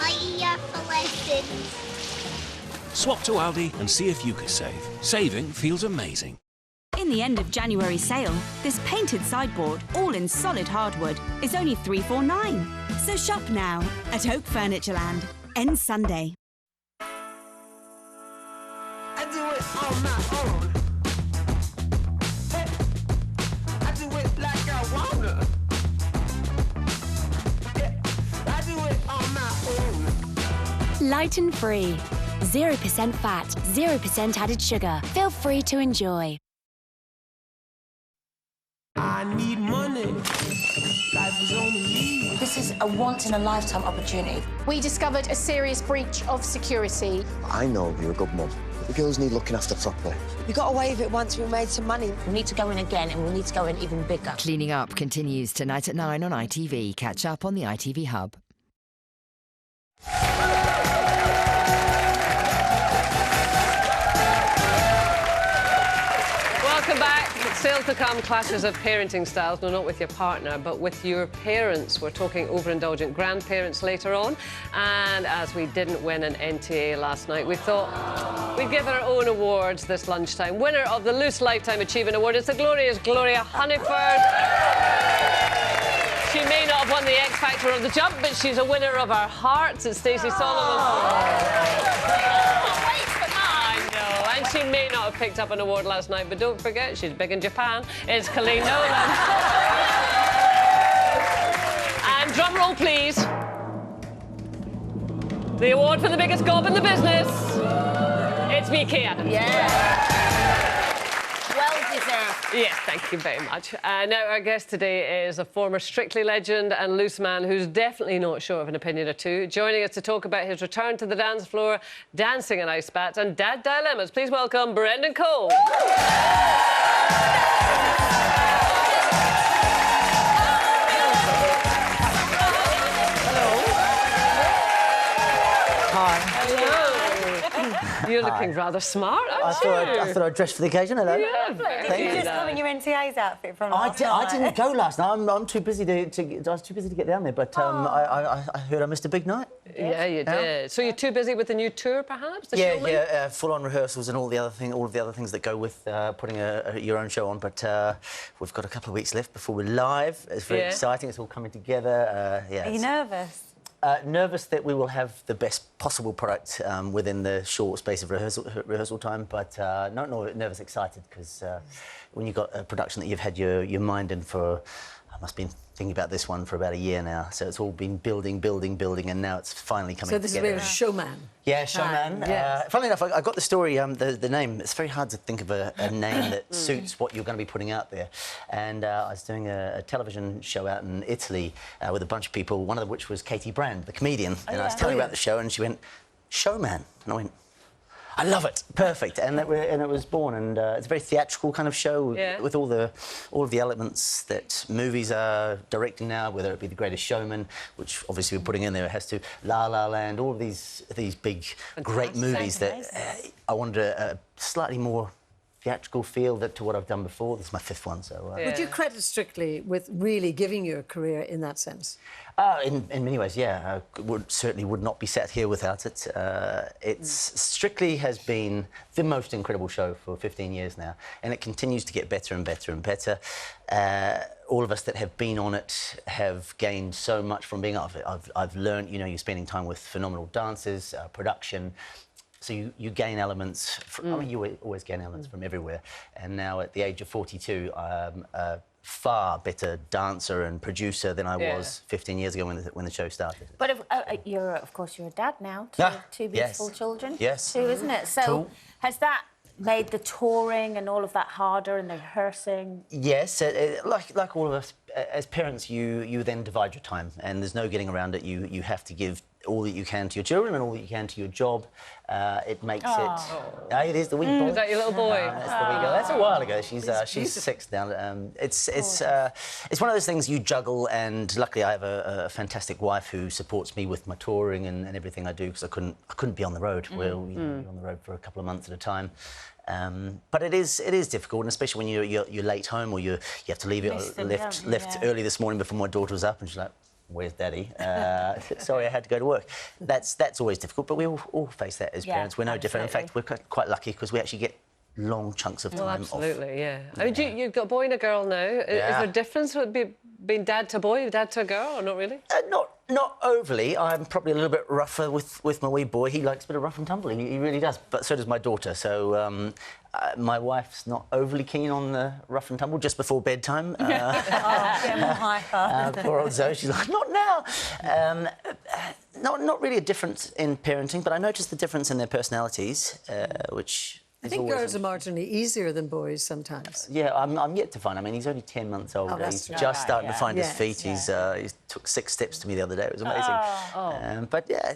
Speaker 17: Hiya for lessons.
Speaker 18: Swap to Aldi and see if you can save. Saving feels amazing.
Speaker 31: In the end of January sale, this painted sideboard, all in solid hardwood, is only £349. So shop now at Oak Furnitureland. Ends Sunday.
Speaker 14: I do it on my own. Hey, I do it like I wanna. Yeah, I do it on my own.
Speaker 28: Light and free. 0% fat, 0% added sugar. Feel free to enjoy.
Speaker 14: I need money. Life is only me.
Speaker 28: This is a once-in-a-lifetime opportunity.
Speaker 32: We discovered a serious breach of security.
Speaker 19: I know you're a good mum. The girls need looking after properly.
Speaker 28: We got away with it once we made some money. We need to go in again, and we need to go in even bigger.
Speaker 31: Cleaning Up continues tonight at 9 on ITV. Catch up on the ITV Hub.
Speaker 6: Welcome back. Still to come, clashes of parenting styles. No, not with your partner, but with your parents. We're talking overindulgent grandparents later on. And as we didn't win an NTA last night, we thought we'd give our own awards this lunchtime. Winner of the Loose Lifetime Achievement Award is the glorious Gloria Hunniford. She may not have won the X Factor of the jump, but she's a winner of our hearts. It's Stacey Solomon. And she may not have picked up an award last night, but don't forget, she's big in Japan. It's Colleen Nolan. And drum roll, please. The award for the biggest gob in the business. It's me, Kay Adams.
Speaker 3: Yeah. Well deserved.
Speaker 6: Yes, thank you very much. Now, our guest today is a former Strictly legend and loose man who's definitely not short of an opinion or two. Joining us to talk about his return to the dance floor, dancing in ice bats and dad dilemmas. Please welcome Brendan Cole. You're looking rather smart, aren't you?
Speaker 20: I thought I'd dress for the occasion. Hello.
Speaker 6: Yeah,
Speaker 2: Did you just come in your NTA's outfit from last night?
Speaker 20: I didn't go last night. I'm too busy I was too busy to get down there. But I heard I missed a big night.
Speaker 6: Yeah, you did. So you're too busy with the new tour, perhaps? The showman?
Speaker 20: Full-on rehearsals and all of the other things that go with putting your own show on. But we've got a couple of weeks left before we're live. It's very exciting. It's all coming together.
Speaker 2: Are you nervous?
Speaker 20: Nervous that we will have the best possible product within the short space of rehearsal time, but not nervous, excited, because when you've got a production that you've had your mind in for, I must have been thinking about this one for about a year now, so it's all been building, and now it's finally coming together.
Speaker 4: So this is really showman.
Speaker 20: Yeah, showman.
Speaker 4: Yes.
Speaker 20: Funnily enough, I got the story, the name. It's very hard to think of a name that suits what you're going to be putting out there. And I was doing a television show out in Italy with a bunch of people, one of which was Katie Brand, the comedian. And I was telling her about the show, and she went, "Showman." And I went, "I love it, perfect." And it was born, and it's a very theatrical kind of show with all of the elements that movies are directing now, whether it be The Greatest Showman, which obviously we're putting in there, it has to, La La Land, all of these big, great movies that I wanted a slightly more theatrical feel to what I've done before. This is my 5th one, so...
Speaker 4: Would you credit Strictly with really giving you a career in that sense?
Speaker 20: In many ways, yeah. Certainly would not be sat here without it. Strictly has been the most incredible show for 15 years now, and it continues to get better and better and better. All of us that have been on it have gained so much from being out of it. I've learned, you're spending time with phenomenal dancers, production. So you gain elements. I mean, you always gain elements from everywhere. And now, at the age of 42, I'm far better dancer and producer than I was 15 years ago when the show started.
Speaker 3: But of course, you're a dad now to two beautiful children.
Speaker 20: Yes.
Speaker 3: Two, isn't it? So
Speaker 20: cool.
Speaker 3: Has that made the touring and all of that harder and the rehearsing?
Speaker 20: Yes, like all of us, as parents, you then divide your time, and there's no getting around it. You have to give all that you can to your children and all that you can to your job. It makes it. It is the wee boy.
Speaker 6: Is that your little boy?
Speaker 20: That's the wee girl. That's a while ago. She's 6 now. It's one of those things you juggle, and luckily I have a fantastic wife who supports me with my touring and everything I do, because I couldn't be on the road. We're on the road for a couple of months at a time. But it is difficult, and especially when you're late home, or you have to leave it left early this morning before my daughter was up, and she's like, "Where's Daddy? Sorry, I had to go to work." That's always difficult, but we all face that as parents. We're no different. In fact, we're quite lucky because we actually get long chunks of time
Speaker 6: absolutely,
Speaker 20: off.
Speaker 6: yeah. I mean, you've got a boy and a girl now. Is there a difference with being dad to boy, dad to a girl, or not really?
Speaker 20: Not overly. I'm probably a little bit rougher with my wee boy. He likes a bit of rough and tumble. He really does. But so does my daughter. So my wife's not overly keen on the rough and tumble just before bedtime. Poor old Zoe. She's like, not now. Not really a difference in parenting, but I noticed the difference in their personalities, which.
Speaker 4: I think girls are marginally easier than boys sometimes.
Speaker 20: Yeah, I'm yet to find. I mean, he's only 10 months old. He's just starting to find his feet. He took 6 steps to me the other day. It was amazing. But yeah.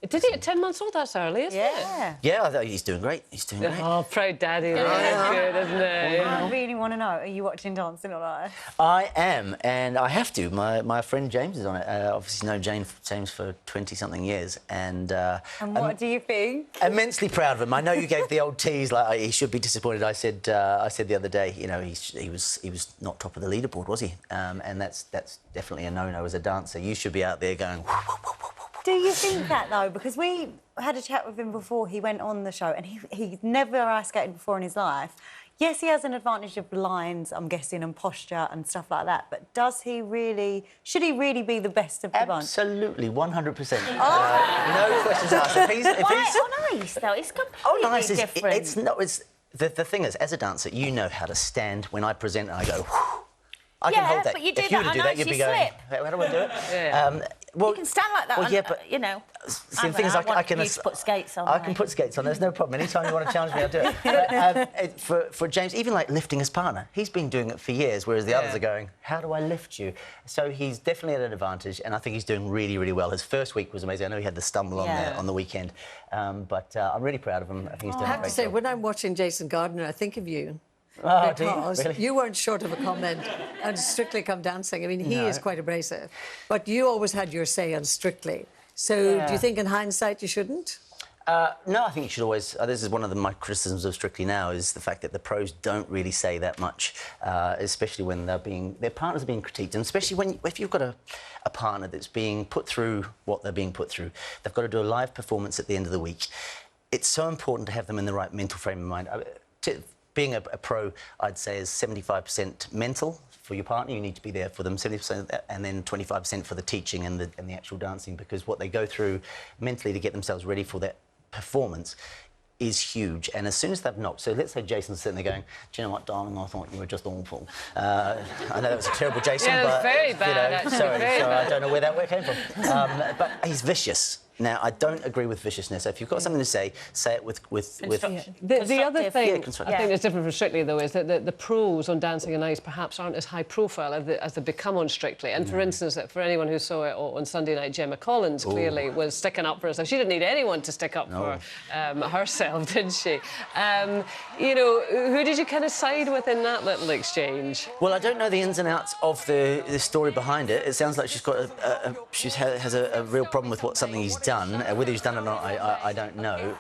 Speaker 6: Did he at 10 months old? That's early, isn't it?
Speaker 20: Yeah, I thought he's doing great. He's doing great.
Speaker 6: Oh, proud daddy. That's good, isn't it?
Speaker 2: I really want to know, are you watching Dancing Alive?
Speaker 20: I am, and I have to. My friend James is on it. Obviously known James for 20-something years. And
Speaker 2: what do you think?
Speaker 20: Immensely proud of him. I know you gave the old tease, like he should be disappointed. I said the other day, you know, he was not top of the leaderboard, was he? And that's definitely a no-no as a dancer. You should be out there going.
Speaker 2: Do you think that, though? Because we had a chat with him before he went on the show, and he's never ice skated before in his life. Yes, he has an advantage of lines, I'm guessing, and posture and stuff like that, but should he really be the best of the bunch?
Speaker 20: Absolutely, 100%. No questions asked. If he's
Speaker 3: on ice, though? It's completely different.
Speaker 20: It's not... The thing is, as a dancer, you know how to stand when I present and I go... I can hold that.
Speaker 3: But you do
Speaker 20: if you were to do that, you'd be going, how do I do it?
Speaker 3: Well, you can stand like that.
Speaker 20: Well, yeah, but
Speaker 3: you know.
Speaker 20: The thing is, I can
Speaker 3: put skates on.
Speaker 20: I can put skates on. There's no problem. Anytime you want to challenge me, I'll do it. But, for James, even like lifting his partner, he's been doing it for years, whereas the others are going, how do I lift you? So he's definitely at an advantage, and I think he's doing really, really well. His first week was amazing. I know he had the stumble on the weekend, but I'm really proud of him. I think he's doing a great job.
Speaker 4: I have to say, when I'm watching Jason Gardner, I think of you.
Speaker 20: Oh,
Speaker 4: because
Speaker 20: really?
Speaker 4: You weren't short of a comment on Strictly Come Dancing. I mean, he is quite abrasive. But you always had your say on Strictly. So do you think in hindsight you shouldn't?
Speaker 20: No, I think you should always... this is one of my criticisms of Strictly now, is the fact that the pros don't really say that much, especially when their partners are being critiqued, and especially if you've got a partner that's being put through what they're being put through. They've got to do a live performance at the end of the week. It's so important to have them in the right mental frame of mind. Being a pro, I'd say, is 75% mental for your partner. You need to be there for them, 70% of that, and then 25% for the teaching and the actual dancing, because what they go through mentally to get themselves ready for that performance is huge. And as soon as they've knocked, so let's say Jason's sitting there going, do you know what, darling, I thought you were just awful. I know that was a terrible Jason,
Speaker 6: but very bad,
Speaker 20: you know, sorry, I don't know where that word came from. But he's vicious. Now, I don't agree with viciousness. If you've got something to say it with
Speaker 6: The other thing I think is different from Strictly, though, is that the pros on Dancing on Ice perhaps aren't as high profile as they become on Strictly. And for instance, for anyone who saw it on Sunday night, Gemma Collins clearly was sticking up for herself. She didn't need anyone to stick up for herself, did she? You know, who did you kind of side with in that little exchange?
Speaker 20: Well, I don't know the ins and outs of the story behind it. It sounds like she's got has a real problem with something he's done. Whether he's done it or not, I don't know.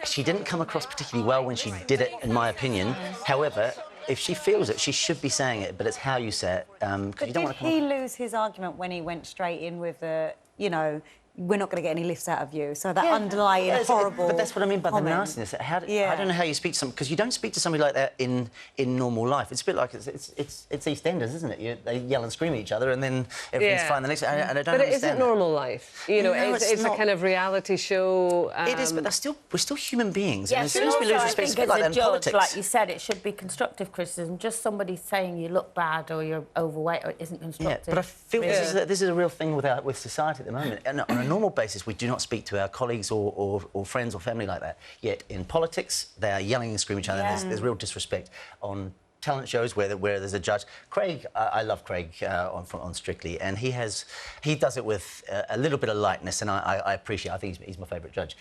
Speaker 20: She didn't come across particularly well when she did it, in my opinion. However, if she feels it, she should be saying it, but it's how you say it.
Speaker 2: But did he lose his argument when he went straight in with the, you know, we're not going to get any lifts out of you. So that underlying horrible.
Speaker 20: But that's what I mean by the
Speaker 2: comment.
Speaker 20: nastiness. I don't know how you speak to someone, because you don't speak to somebody like that in normal life. It's a bit like it's EastEnders, isn't it? They yell and scream at each other, and then everything's fine the next day. And I don't
Speaker 6: But it
Speaker 20: understand
Speaker 6: isn't normal life. You know,
Speaker 20: No,
Speaker 6: it's a kind of reality show.
Speaker 20: It is, but we're still human beings.
Speaker 3: Yeah,
Speaker 20: and as soon as we lose respect, it's a bit like that in
Speaker 3: judge,
Speaker 20: politics.
Speaker 3: like you said, it should be constructive criticism. Just somebody saying you look bad or you're overweight or it isn't constructive.
Speaker 20: Yeah, but I feel this is a real thing with society at the moment. And on a normal basis, we do not speak to our colleagues or friends or family like that. Yet in politics, they are yelling and screaming at each other. And there's real disrespect on talent shows where there's a judge. Craig, I love Craig on Strictly, and he does it with a little bit of lightness, and I appreciate it. I think he's my favourite judge.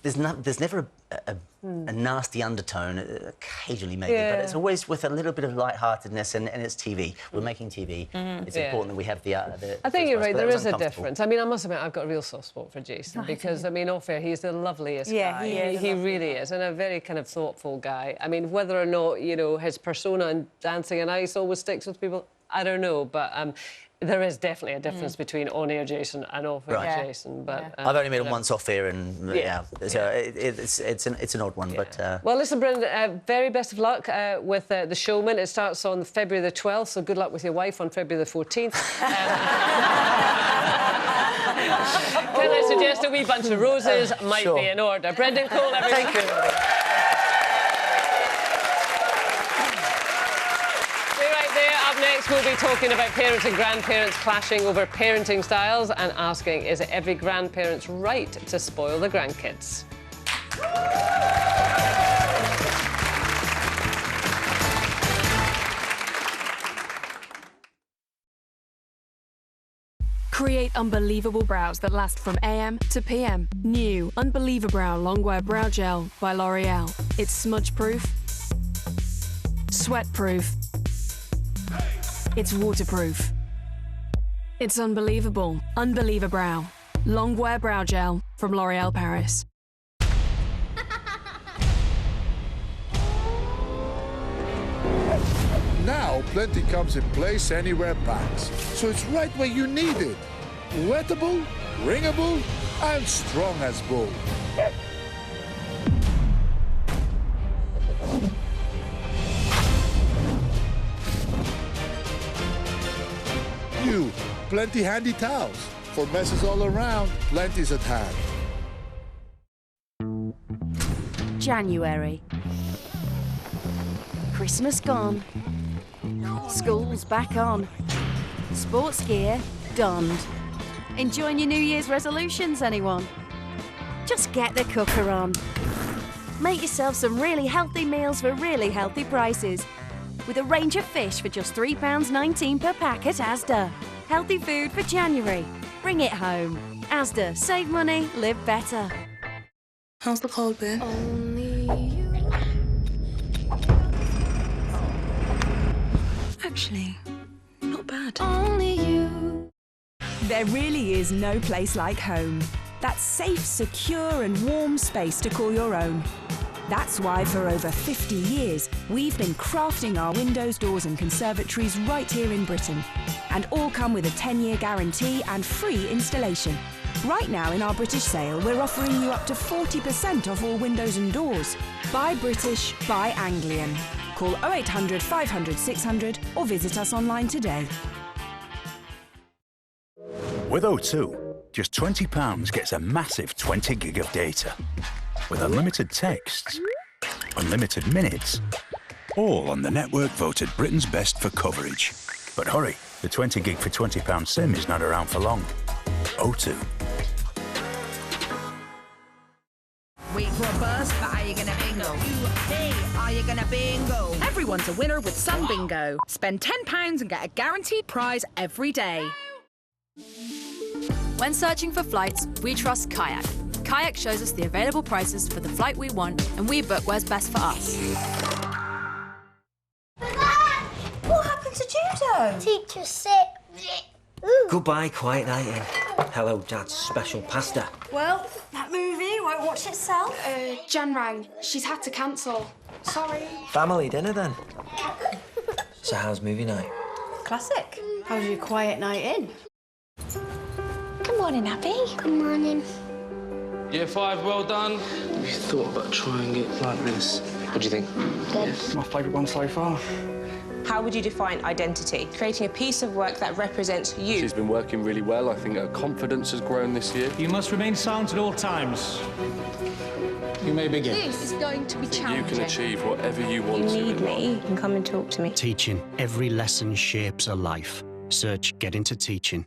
Speaker 20: There's never a nasty undertone, occasionally maybe, but it's always with a little bit of lightheartedness, and it's TV. We're making TV. It's important that we have the
Speaker 6: I think you're right, there is a difference. I mean, I must admit, I've got a real soft spot for Jason, because, I mean, all fair, he's the loveliest guy. He really is, and a very kind of thoughtful guy. I mean, whether or not, you know, his persona in Dancing on Ice always sticks with people, I don't know, but there is definitely a difference between on-air Jason and off-air Jason. But
Speaker 20: I've only met him once off air, and so it's an odd one. But
Speaker 6: well, listen, Brendan, very best of luck with The Showman. It starts on February the 12th, so good luck with your wife on February the 14th. Can I suggest a wee bunch of roses might be in order? Brendan Cole, everyone.
Speaker 20: Thank you.
Speaker 6: Next, we'll be talking about parents and grandparents clashing over parenting styles and asking, is it every grandparent's right to spoil the grandkids?
Speaker 1: Create unbelievable brows that last from AM to PM. New Unbelievabrow Longwear Brow Gel by L'Oreal. It's smudge-proof, sweat-proof, it's waterproof. It's unbelievable. Unbelievabrow. Longwear Brow Gel from L'Oréal Paris.
Speaker 5: Now, Plenty comes in Place Anywhere packs, so it's right where you need it. Wettable, wringable, and strong as bull. New Plenty handy towels. For messes all around, Plenty's at hand.
Speaker 8: January. Christmas gone. School's back on. Sports gear donned. Enjoying your New Year's resolutions, anyone? Just get the cooker on. Make yourself some really healthy meals for really healthy prices. With a range of fish for just £3.19 per pack at Asda. Healthy food for January. Bring it home. Asda. Save money, live better.
Speaker 9: How's the cold beer?
Speaker 8: Only you.
Speaker 9: Actually, not bad.
Speaker 8: Only you.
Speaker 31: There really is no place like home. That safe, secure and warm space to call your own. That's why for over 50 years, we've been crafting our windows, doors and conservatories right here in Britain. And all come with a 10-year guarantee and free installation. Right now in our British sale, we're offering you up to 40% off all windows and doors. Buy British, buy Anglian. Call 0800 500 600 or visit us online today.
Speaker 21: With O2, just £20 gets a massive 20 gig of data. With unlimited texts, unlimited minutes, all on the network voted Britain's best for coverage. But hurry, the 20 gig for £20 SIM is not around for long. O2.
Speaker 22: Wait for a buzz, but are you gonna bingo? Hey, are you gonna bingo? Everyone's a winner with Sun Bingo. Spend £10 and get a guaranteed prize every day.
Speaker 23: When searching for flights, we trust Kayak. Kayak shows us the available prices for the flight we want, and we book where's best for us.
Speaker 2: What happened to Judo?
Speaker 17: Teacher's sick.
Speaker 24: Goodbye, quiet night in. Hello, Dad's special pasta.
Speaker 32: Well, that movie won't watch itself. Jan rang. She's had to cancel. Sorry.
Speaker 24: Family dinner, then. So how's movie night?
Speaker 32: Classic. How's your quiet night in? morning, Abby.
Speaker 17: Good morning.
Speaker 7: Year 5, well done.
Speaker 10: Have you thought about trying it like this? What do you think?
Speaker 17: Good.
Speaker 10: It's my favourite one so far.
Speaker 11: How would you define identity? Creating a piece of work that represents you.
Speaker 7: She's been working really well. I think her confidence has grown this year.
Speaker 12: You must remain silent at all times. You may begin.
Speaker 11: This is going to be challenging.
Speaker 7: You can achieve whatever you want to.
Speaker 11: You need me, you can come and talk to me.
Speaker 13: Teaching. Every lesson shapes a life. Search Get Into Teaching.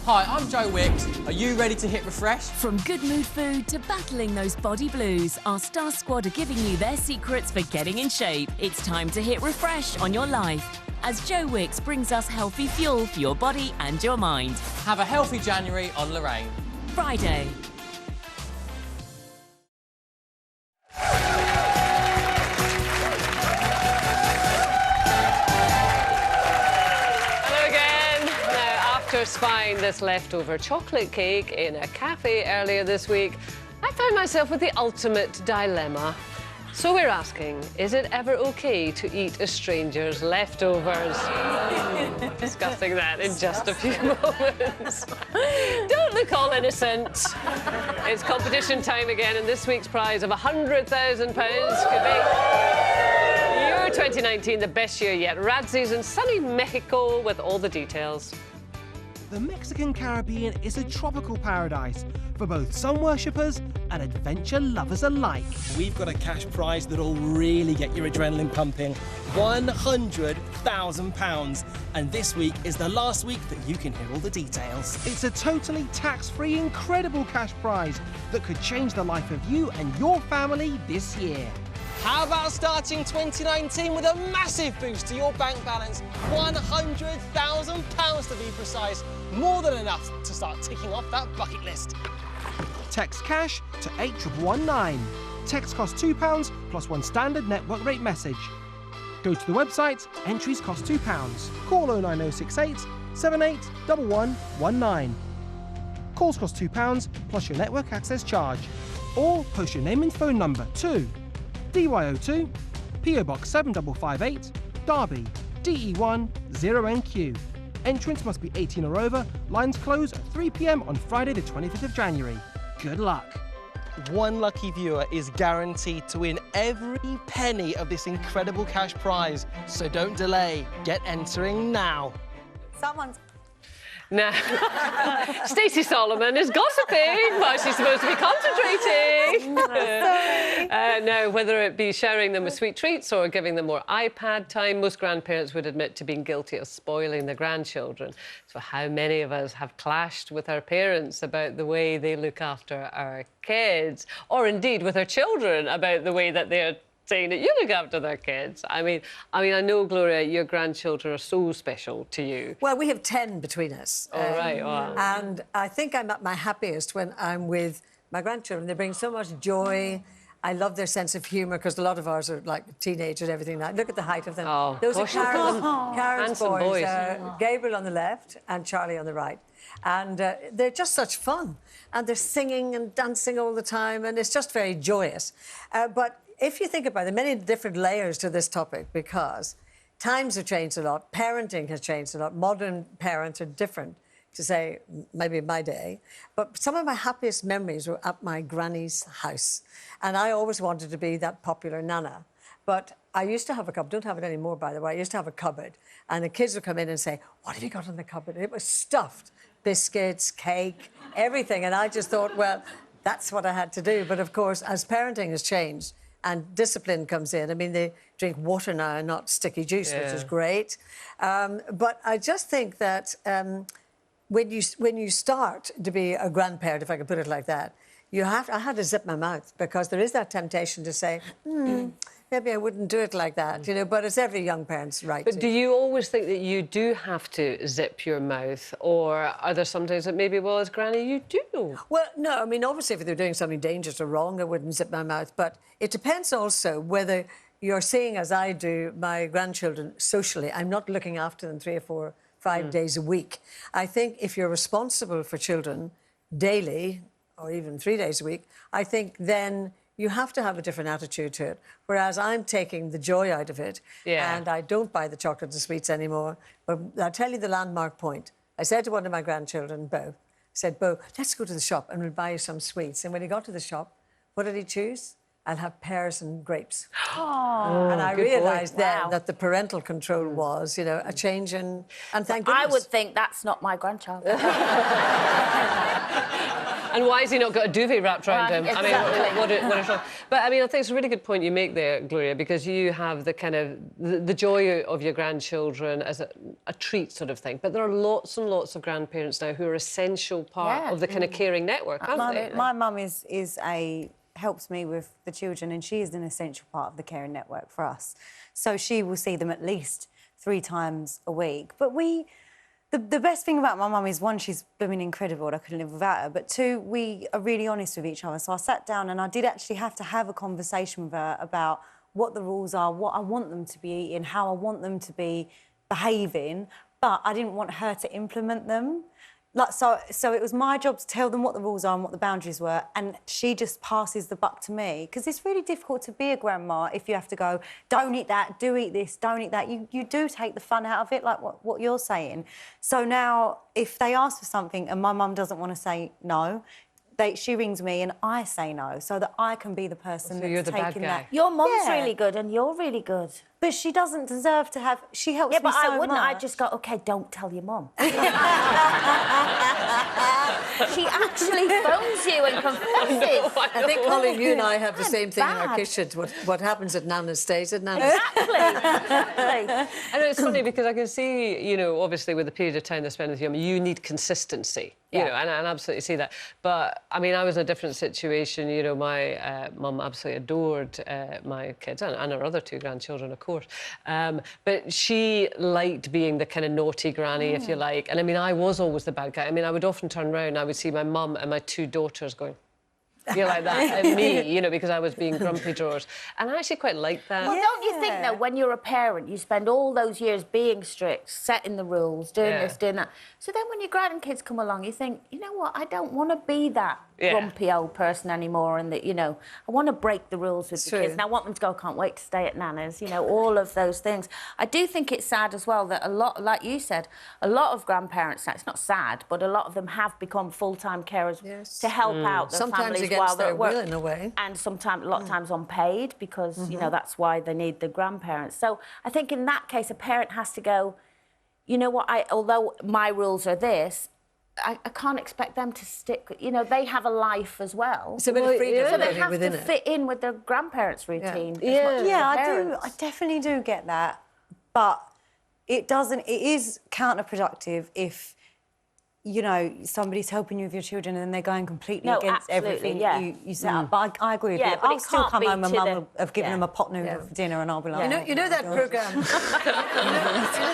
Speaker 15: Hi, I'm Joe Wicks. Are you ready to hit refresh?
Speaker 16: From good mood food to battling those body blues, our star squad are giving you their secrets for getting in shape. It's time to hit refresh on your life, as Joe Wicks brings us healthy fuel for your body and your mind.
Speaker 15: Have a healthy January on Lorraine.
Speaker 16: Friday.
Speaker 6: After spying this leftover chocolate cake in a cafe earlier this week, I found myself with the ultimate dilemma. So we're asking, is it ever okay to eat a stranger's leftovers? Discussing that in just a few moments. Don't look all innocent. It's competition time again, and this week's prize of £100,000 could be your 2019, the best year yet. Radzis in sunny Mexico with all the details.
Speaker 25: The Mexican Caribbean is a tropical paradise for both sun worshippers and adventure lovers alike.
Speaker 26: We've got a cash prize that'll really get your adrenaline pumping. £100,000. And this week is the last week that you can hear all the details.
Speaker 25: It's a totally tax-free, incredible cash prize that could change the life of you and your family this year.
Speaker 26: How about starting 2019 with a massive boost to your bank balance? £100,000 to be precise. More than enough to start ticking off that bucket list.
Speaker 25: Text cash to 81119. Text costs £2 plus one standard network rate message. Go to the website, entries cost £2. Call 09068 781119. Calls cost £2 plus your network access charge. Or post your name and phone number to DY02, PO Box 7558, Derby, DE1 0NQ. Entrance must be 18 or over. Lines close at 3 p.m. on Friday the 25th of January. Good luck.
Speaker 26: One lucky viewer is guaranteed to win every penny of this incredible cash prize. So don't delay. Get entering now.
Speaker 2: Someone's...
Speaker 6: Now, Stacey Solomon is gossiping while she's supposed to be concentrating. Now, whether it be sharing them with sweet treats or giving them more iPad time, most grandparents would admit to being guilty of spoiling their grandchildren. So how many of us have clashed with our parents about the way they look after our kids, or indeed with our children about the way that they're saying that you look after their kids? I mean, I know, Gloria, your grandchildren are so special to you.
Speaker 4: Well, we have 10 between us.
Speaker 6: All right, wow.
Speaker 4: And I think I'm at my happiest when I'm with my grandchildren. They bring so much joy. I love their sense of humour, because a lot of ours are like teenagers and everything. Look at the height of them.
Speaker 6: Oh,
Speaker 4: those are
Speaker 6: gosh,
Speaker 4: Karen's boys. Gabriel on the left and Charlie on the right. And they're just such fun. And they're singing and dancing all the time, and it's just very joyous. But if you think about it, many different layers to this topic, because times have changed a lot, parenting has changed a lot, modern parents are different to, say, maybe my day. But some of my happiest memories were at my granny's house. And I always wanted to be that popular nana. But I used to have a cupboard, don't have it anymore, by the way. I used to have a cupboard. And the kids would come in and say, what have you got in the cupboard? It was stuffed. Biscuits, cake, everything. And I just thought, well, that's what I had to do. But, of course, as parenting has changed, and discipline comes in. I mean, they drink water now and not sticky juice, which is great. But I just think that when you start to be a grandparent, if I could put it like that, I had to zip my mouth, because there is that temptation to say, maybe I wouldn't do it like that, you know, but it's every young parent's right to.
Speaker 6: But do you always think that you do have to zip your mouth, or are there some days that maybe, well, as granny, you do?
Speaker 4: Well, no, I mean, obviously, if they're doing something dangerous or wrong, I wouldn't zip my mouth, but it depends also whether you're seeing, as I do, my grandchildren socially. I'm not looking after them 3 or 4 or 5 days a week. I think if you're responsible for children daily, or even 3 days a week, I think then you have to have a different attitude to it. Whereas I'm taking the joy out of it, and I don't buy the chocolates and sweets anymore. But I'll tell you the landmark point. I said to one of my grandchildren, Bo, I said, Bo, let's go to the shop and we'll buy you some sweets. And when he got to the shop, what did he choose? I'll have pears and grapes.
Speaker 1: Oh,
Speaker 4: and I
Speaker 1: good
Speaker 4: realised
Speaker 1: boy.
Speaker 4: then
Speaker 1: Wow.
Speaker 4: that the parental control was, you know, a change in... And thank goodness.
Speaker 1: I would think that's not my grandchild.
Speaker 6: And why has he not got a duvet wrapped around him?
Speaker 1: Exactly.
Speaker 6: I mean, what a shock. But, I mean, I think it's a really good point you make there, Gloria, because you have the kind of... the joy of your grandchildren as a treat sort of thing. But there are lots and lots of grandparents now who are essential part of the kind of caring network, aren't they?
Speaker 2: My mum helps me with the children, and she is an essential part of the caring network for us. So she will see them at least 3 times a week. But the best thing about my mum is, one, she's blooming incredible, I couldn't live without her, but 2, we are really honest with each other. So I sat down and I did actually have to have a conversation with her about what the rules are, what I want them to be eating, how I want them to be behaving, but I didn't want her to implement them. So it was my job to tell them what the rules are and what the boundaries were, and she just passes the buck to me, because it's really difficult to be a grandma if you have to go, don't eat that, do eat this, don't eat that. You do take the fun out of it, like what you're saying. So now, if they ask for something and my mum doesn't want to say no, she rings me and I say no, so that I can be the person that's taking that.
Speaker 1: Your mum's really good and you're really good.
Speaker 2: But she doesn't deserve to have... She helps me so much.
Speaker 1: Yeah, but I wouldn't. I'd just go, OK, don't tell your mum. She actually phones you and confesses.
Speaker 4: I think, Colin, you and I have the same thing in our kitchens. What happens at Nana's stays at Nana's.
Speaker 1: Exactly.
Speaker 6: And it's funny because I can see, you know, obviously with the period of time they spend with you need consistency, you know, and I absolutely see that. But, I mean, I was in a different situation. You know, my mum absolutely adored my kids and our other 2 grandchildren, of course. But she liked being the kind of naughty granny, if you like. And, I mean, I was always the bad guy. I mean, I would often turn around and I would see my mum and my 2 daughters going... you know, like that, at me, you know, because I was being grumpy drawers. And I actually quite liked that.
Speaker 1: Well, don't you think, though, when you're a parent, you spend all those years being strict, setting the rules, doing this, doing that. So then when your grandkids come along, you think, you know what, I don't want to be that grumpy old person anymore, and that, you know, I want to break the rules with the kids. And I want them to go, can't wait to stay at Nana's, you know, all of those things. I do think it's sad as well that a lot, like you said, a lot of grandparents, it's not sad, but a lot of them have become full-time carers to help out their families while they're at work.
Speaker 4: In a way.
Speaker 1: And sometimes, a lot of times unpaid, because, you know, that's why they need the grandparents. So I think in that case, a parent has to go, you know what, although my rules are this, I can't expect them to stick... You know, they have a life as well.
Speaker 4: It's a bit of freedom.
Speaker 1: So they have to fit in with their grandparents' routine.
Speaker 2: I definitely do get that. But it is counterproductive if, you know, somebody's helping you with your children and they're going completely against everything you set up. But I agree with you. I'll still come home and mum will have given them a pot noodle for dinner and I'll be like...
Speaker 4: You know that programme... you know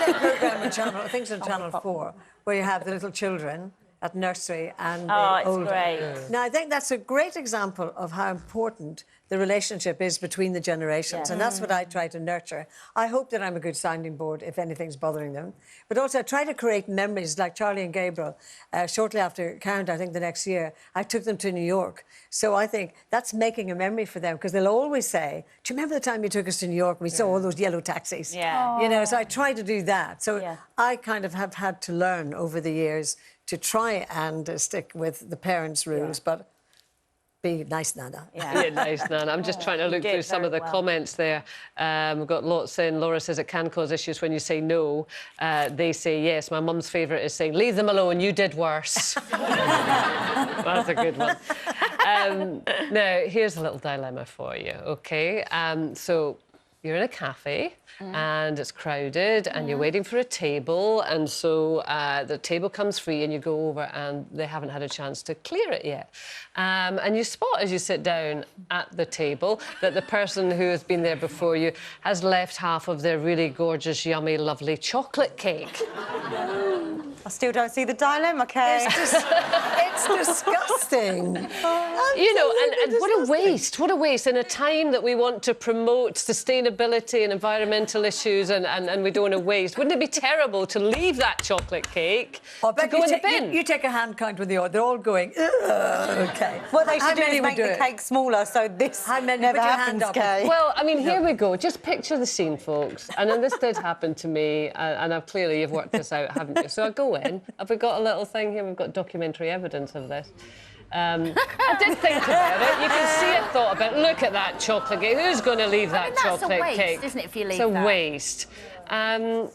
Speaker 4: that programme on Channel... I think it's on Channel 4, where you have the little children at nursery and the older.
Speaker 1: Great.
Speaker 4: Now, I think that's a great example of how important the relationship is between the generations, and that's what I try to nurture. I hope that I'm a good sounding board if anything's bothering them, but also I try to create memories like Charlie and Gabriel. Shortly after Count, I think the next year, I took them to New York. So I think that's making a memory for them, because they'll always say, do you remember the time you took us to New York and we saw all those yellow taxis?
Speaker 1: Yeah.
Speaker 4: You know, so I try to do that. So I kind of have had to learn over the years to try and stick with the parents' rules, but be nice, Nana.
Speaker 6: Yeah, nice, Nana. I'm just trying to look through some of the comments there. We've got lots in. Laura says it can cause issues when you say no. They say yes. My mum's favourite is saying, leave them alone, you did worse. That's a good one. Now, here's a little dilemma for you, OK? So you're in a cafe and it's crowded and you're waiting for a table, and so the table comes free and you go over and they haven't had a chance to clear it yet. And you spot as you sit down at the table that the person who has been there before you has left half of their really gorgeous, yummy, lovely chocolate cake.
Speaker 2: I still don't see the dilemma, Kay.
Speaker 4: It's disgusting.
Speaker 6: You know, and what a waste. What a waste. In a time that we want to promote sustainability and environmental issues and we don't want to waste, wouldn't it be terrible to leave that chocolate cake to go in the bin?
Speaker 4: You take a hand count with the order. They're all going, OK.
Speaker 2: What they should do is make the cake smaller, so this never happens, Kay.
Speaker 6: Well, I mean, here we go. Just picture the scene, folks. And then this did happen to me, and clearly you've worked this out, haven't you? So I go going. Have we got a little thing here? We've got documentary evidence of this. I did think about it. You can see it, thought about it. Look at that chocolate cake. Who's going to leave that chocolate
Speaker 1: that's a waste,
Speaker 6: cake?
Speaker 1: Isn't it, if you leave
Speaker 6: it's
Speaker 1: that?
Speaker 6: a waste. I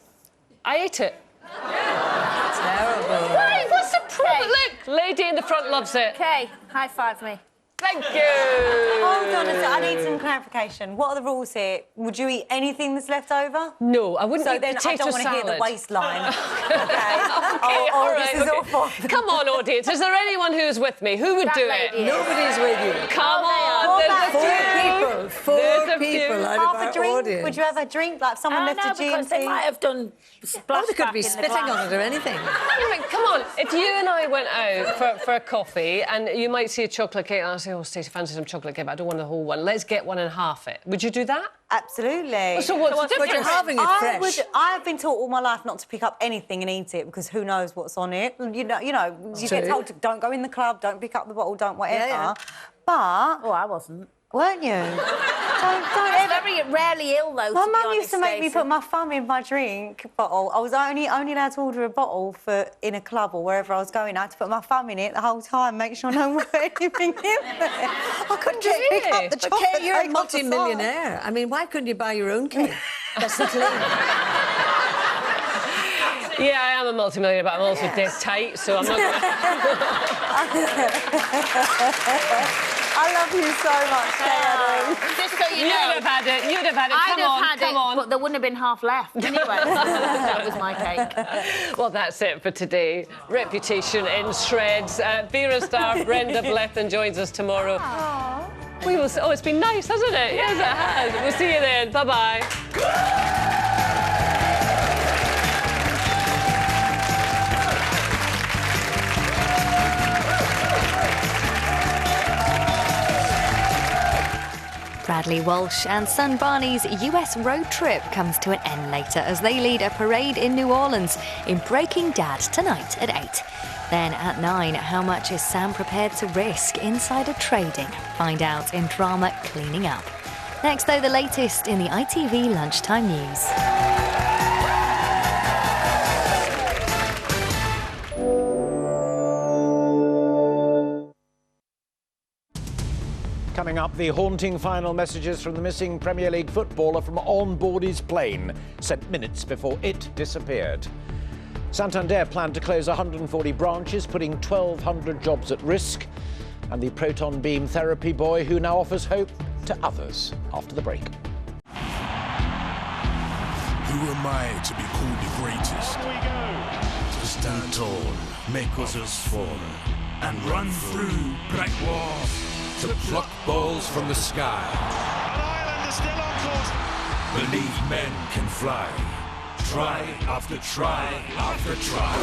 Speaker 6: ate it.
Speaker 4: Terrible.
Speaker 6: Why? What's the problem? Look, lady in the front loves it.
Speaker 1: Okay, high five me.
Speaker 6: Thank you.
Speaker 2: Hold on a second. I need some clarification. What are the rules here? Would you eat anything that's left over?
Speaker 6: No, I wouldn't eat potato
Speaker 2: salad. So then I don't want to hear the waistline.
Speaker 6: Okay,
Speaker 2: this is awful.
Speaker 6: Come on, audience. Is there anyone who's with me? Who would do it?
Speaker 4: Nobody's with you.
Speaker 6: Come on. There's a few.
Speaker 4: Four people out
Speaker 2: Half
Speaker 4: of
Speaker 2: a
Speaker 4: our
Speaker 2: drink?
Speaker 4: audience.
Speaker 2: Would you have a drink? Like someone left a
Speaker 1: because they
Speaker 2: G&T?
Speaker 1: might have done splash
Speaker 4: They could be spitting on it or anything.
Speaker 6: Anyway, come on. If you and I went out for a coffee and you might see a chocolate cake and I say, oh, Stacey, fancy some chocolate cake, but I don't want the whole one. Let's get one and half it. Would you do that?
Speaker 2: Absolutely.
Speaker 6: Well, so what's the difference?
Speaker 4: You're having it fresh.
Speaker 2: I have been taught all my life not to pick up anything and eat it because who knows what's on it. You get told to don't go in the club, don't pick up the bottle, don't whatever.
Speaker 4: Yeah.
Speaker 2: But...
Speaker 1: Oh, I wasn't.
Speaker 2: Weren't you? don't
Speaker 1: ever... very rarely ill, though,
Speaker 2: My
Speaker 1: to be
Speaker 2: mum
Speaker 1: honest,
Speaker 2: used to make me
Speaker 1: Stacey.
Speaker 2: put my thumb in my drink bottle. I was only allowed to order a bottle in a club or wherever I was going. I had to put my thumb in it the whole time, make sure no one put anything in there. I couldn't just pick up the
Speaker 4: But
Speaker 2: chocolate
Speaker 4: Kate, you're a
Speaker 2: cake off the side.
Speaker 4: multi-millionaire. I mean, why couldn't you buy your own cake? That's the clue.
Speaker 6: Yeah, I am a multimillionaire, but I'm also dead tight, so I'm not going
Speaker 2: I love you so much, Kate.
Speaker 1: Just so you know.
Speaker 6: You'd have had it. You'd have had it.
Speaker 1: I'd have had it, but there wouldn't have been half left. Anyway, that was my cake.
Speaker 6: Well, that's it for today. Reputation in shreds. Vera star Brenda Blethyn joins us tomorrow.
Speaker 1: Aww.
Speaker 6: We will. Oh, it's been nice, hasn't it? Yes, it has. We'll see you then. Bye-bye.
Speaker 3: Bradley Walsh and son Barney's US road trip comes to an end later as they lead a parade in New Orleans in Breaking Dad tonight at 8. Then at 9, how much is Sam prepared to risk insider trading? Find out in drama Cleaning Up. Next, though, the latest in the ITV Lunchtime News.
Speaker 5: Coming up, the haunting final messages from the missing Premier League footballer from on board his plane, sent minutes before it disappeared. Santander planned to close 140 branches, putting 1,200 jobs at risk. And the proton beam therapy boy who now offers hope to others after the break.
Speaker 8: Who am I to be called the greatest?
Speaker 9: On we go.
Speaker 8: To stand tall, make others fall, and run through brick walls. To pluck balls from the sky.
Speaker 9: And Ireland is still on course.
Speaker 8: Believe men can fly. Try after try after try.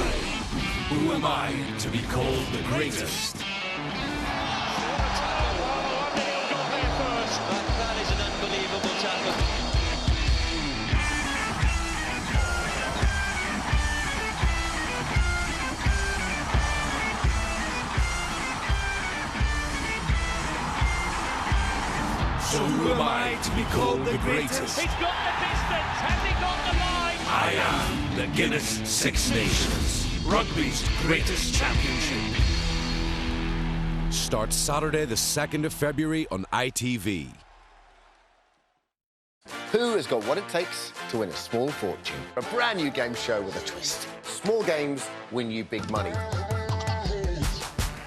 Speaker 8: Who am I to be called the greatest?
Speaker 9: That is an unbelievable tackle.
Speaker 8: So who am I to be called the greatest?
Speaker 9: He's got the distance. Has he got the line?
Speaker 8: I am the Guinness Six Nations, rugby's greatest championship.
Speaker 14: Starts Saturday the 2nd of February on ITV.
Speaker 18: Who has got what it takes to win a small fortune? A brand new game show with a twist. Small games win you big money.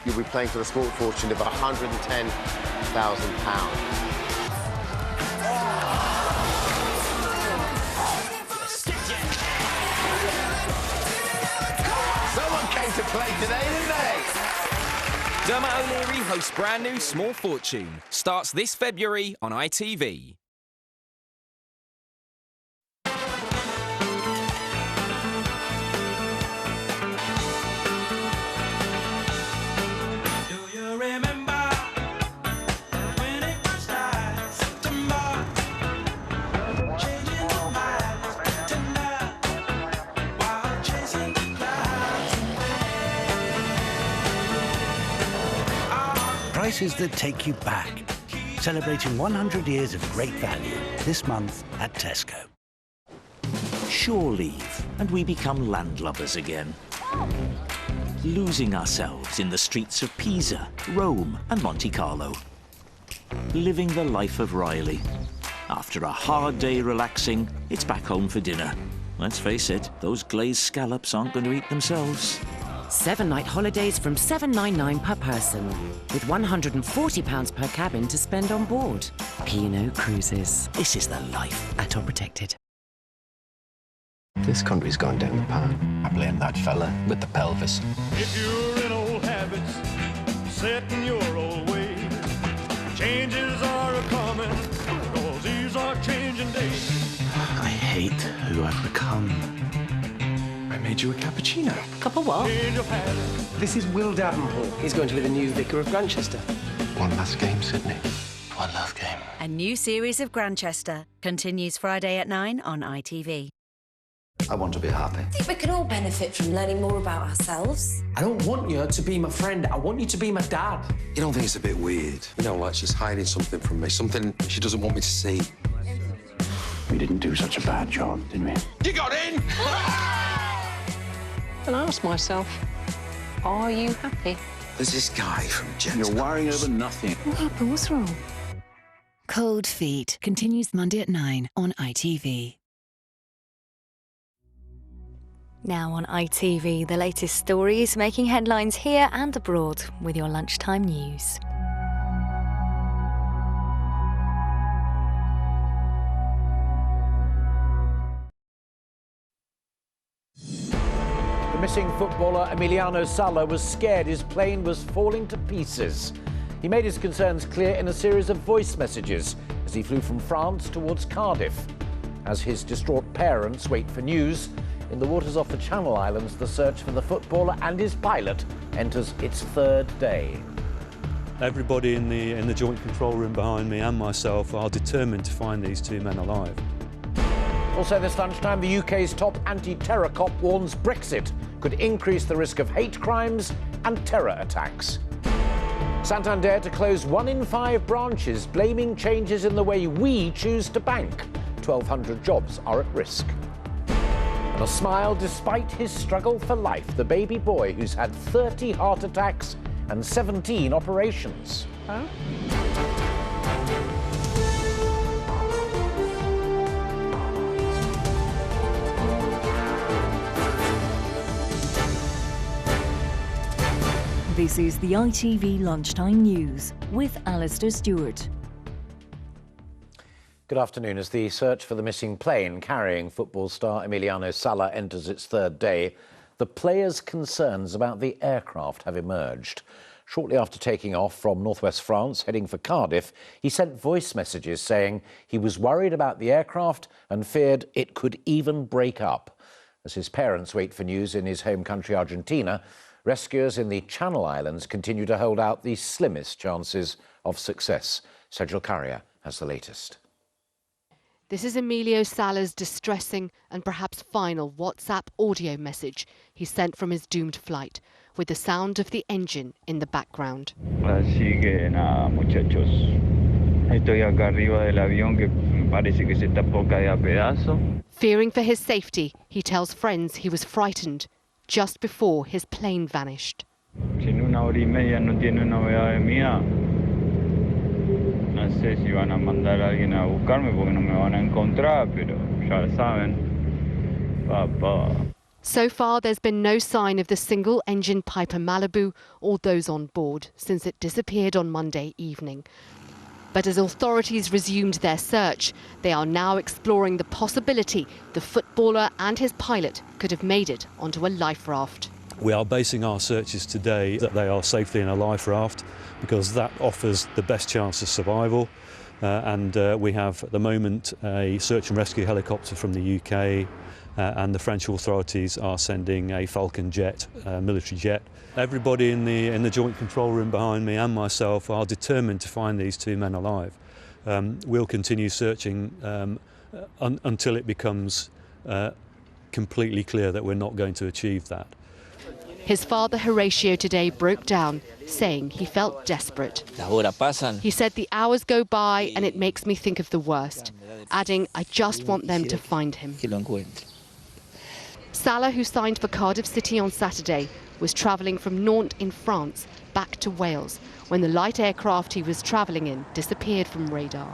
Speaker 18: You'll be playing for the small fortune of £110,000. Someone came to play today, didn't they?
Speaker 19: Dermot O'Leary hosts brand new Small Fortune. Starts this February on ITV.
Speaker 21: Prices that take you back. Celebrating 100 years of great value this month at Tesco.
Speaker 20: Shore leave, and we become landlubbers again.
Speaker 10: Losing ourselves in the streets of Pisa, Rome and Monte Carlo. Living the life of Riley. After a hard day relaxing, it's back home for dinner. Let's face it, those glazed scallops aren't going to eat themselves.
Speaker 17: 7-night holidays from $7.99 per person, with £140 per cabin to spend on board. P&O Cruises.
Speaker 10: This is the life.
Speaker 17: At or protected.
Speaker 20: This country's gone down the pan. I blame that fella with the pelvis.
Speaker 9: If you're in old habits, set in your old ways, changes are a-coming, cause these are changing days.
Speaker 20: I hate who I've become.
Speaker 22: I made you a cappuccino.
Speaker 17: Cup of what?
Speaker 22: This is Will Davenport. He's going to be the new Vicar of Grantchester.
Speaker 20: One last game, Sydney. One last game.
Speaker 23: A new series of Grantchester continues Friday at 9 on ITV.
Speaker 20: I want to be happy.
Speaker 23: I think we can all benefit from learning more about ourselves.
Speaker 22: I don't want you to be my friend. I want you to be my dad.
Speaker 20: You don't think it's a bit weird?
Speaker 24: You know, like she's hiding something from me, something she doesn't want me to see.
Speaker 21: We didn't do such a bad job, did we?
Speaker 24: You got in!
Speaker 6: And I ask myself, are you happy?
Speaker 20: There's this guy from Jets.
Speaker 21: You're worrying over nothing.
Speaker 23: What happened? What's wrong? Cold Feet continues Monday at 9 on ITV.
Speaker 3: Now on ITV, the latest stories making headlines here and abroad with your lunchtime news.
Speaker 5: The missing footballer Emiliano Sala was scared his plane was falling to pieces. He made his concerns clear in a series of voice messages as he flew from France towards Cardiff. As his distraught parents wait for news, in the waters off the Channel Islands, the search for the footballer and his pilot enters its third day.
Speaker 27: Everybody in the joint control room behind me and myself are determined to find these two men alive.
Speaker 5: Also this lunchtime, the UK's top anti-terror cop warns Brexit could increase the risk of hate crimes and terror attacks. Santander to close 1 in 5 branches, blaming changes in the way we choose to bank. 1,200 jobs are at risk. And a smile despite his struggle for life, the baby boy who's had 30 heart attacks and 17 operations. Huh?
Speaker 16: This is the ITV Lunchtime News with Alistair Stewart.
Speaker 5: Good afternoon. As the search for the missing plane carrying football star Emiliano Sala enters its third day, the player's concerns about the aircraft have emerged. Shortly after taking off from northwest France, heading for Cardiff, he sent voice messages saying he was worried about the aircraft and feared it could even break up. As his parents wait for news in his home country, Argentina, rescuers in the Channel Islands continue to hold out the slimmest chances of success. Sejal Carrier has the latest.
Speaker 28: This is Emilio Sala's distressing and perhaps final WhatsApp audio message he sent from his doomed flight, with the sound of the engine in the background.
Speaker 29: Así que nada, muchachos. Estoy acá arriba del avión que parece que se está por caer a pedazos.
Speaker 28: Fearing for his safety, he tells friends he was frightened just before his plane vanished.
Speaker 29: Si en 1 hora y media no tiene novedades mías, no sé si van a mandar a alguien a buscarme porque no me van a encontrar, pero ya saben, papá.
Speaker 28: So far, there's been no sign of the single-engine Piper Malibu or those on board since it disappeared on Monday evening. But as authorities resumed their search, they are now exploring the possibility the footballer and his pilot could have made it onto a life raft.
Speaker 27: We are basing our searches today that they are safely in a life raft because that offers the best chance of survival. We have at the moment a search and rescue helicopter from the UK and the French authorities are sending a Falcon jet, military jet. Everybody in the joint control room behind me and myself are determined to find these two men alive. We'll continue searching until it becomes completely clear that we're not going to achieve that.
Speaker 28: His father Horatio today broke down, saying he felt desperate. He said the hours go by and it makes me think of the worst, adding, I just want them to find him. Salah, who signed for Cardiff City on Saturday, was travelling from Nantes in France back to Wales when the light aircraft he was travelling in disappeared from radar.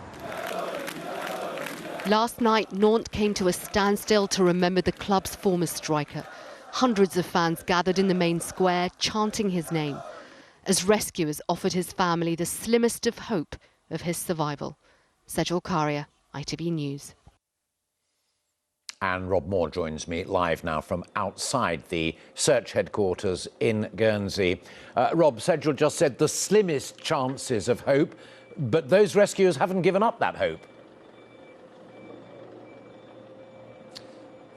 Speaker 28: Last night, Nantes came to a standstill to remember the club's former striker. Hundreds of fans gathered in the main square, chanting his name, as rescuers offered his family the slimmest of hope of his survival. Sejal Karia, ITV News.
Speaker 5: And Rob Moore joins me live now from outside the search headquarters in Guernsey. Rob, Sejal just said the slimmest chances of hope, but those rescuers haven't given up that hope.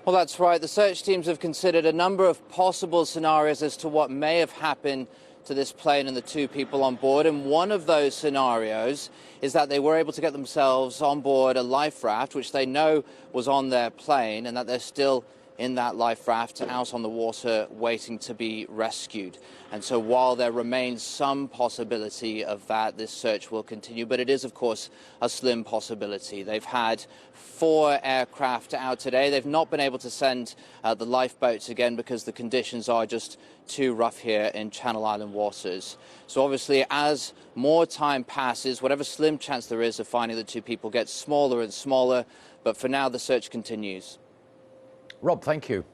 Speaker 2: Well, that's right. The search teams have considered a number of possible scenarios as to what may have happened to this plane and the two people on board. And one of those scenarios is that they were able to get themselves on board a life raft, which they know was on their plane, and that they're still in that life raft out on the water waiting to be rescued. And so while there remains some possibility of that, this search will continue. But it is, of course, a slim possibility. They've had 4 aircraft out today. They've not been able to send the lifeboats again because the conditions are just too rough here in Channel Island waters. So obviously, as more time passes, whatever slim chance there is of finding the two people gets smaller and smaller. But for now, the search continues.
Speaker 5: Rob, thank you.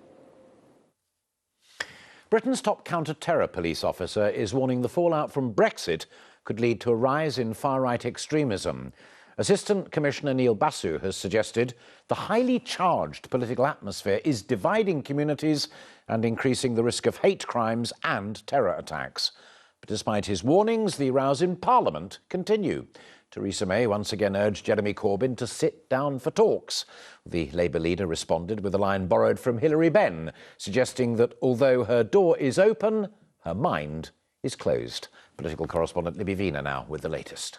Speaker 5: Britain's top counter-terror police officer is warning the fallout from Brexit could lead to a rise in far-right extremism. Assistant Commissioner Neil Basu has suggested the highly charged political atmosphere is dividing communities and increasing the risk of hate crimes and terror attacks. But despite his warnings, the rows in Parliament continue. Theresa May once again urged Jeremy Corbyn to sit down for talks. The Labour leader responded with a line borrowed from Hilary Benn, suggesting that although her door is open, her mind is closed. Political correspondent Libby Vina now with the latest.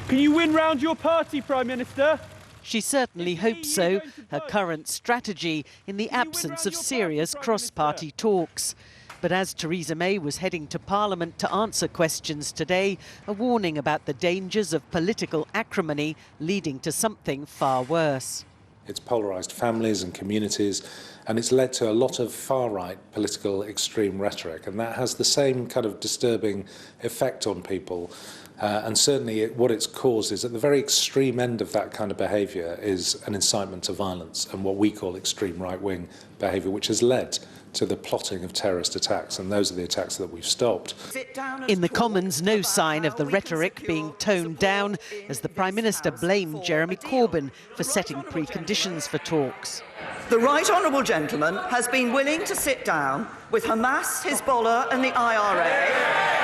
Speaker 4: Can you win round your party, Prime Minister?
Speaker 7: She certainly hopes so, her current strategy in the absence of serious cross-party talks. But as Theresa May was heading to Parliament to answer questions today, a warning about the dangers of political acrimony leading to something far worse.
Speaker 11: It's polarised families and communities, and it's led to a lot of far-right political extreme rhetoric, and that has the same kind of disturbing effect on people. And certainly what it's caused is at the very extreme end of that kind of behaviour is an incitement to violence and what we call extreme right-wing behaviour, which has led to the plotting of terrorist attacks, and those are the attacks that we've stopped.
Speaker 7: In the Commons, no sign of the rhetoric being toned down as the Prime Minister blamed Jeremy Corbyn for setting preconditions for talks.
Speaker 12: The Right Honourable Gentleman has been willing to sit down with Hamas, Hezbollah and the IRA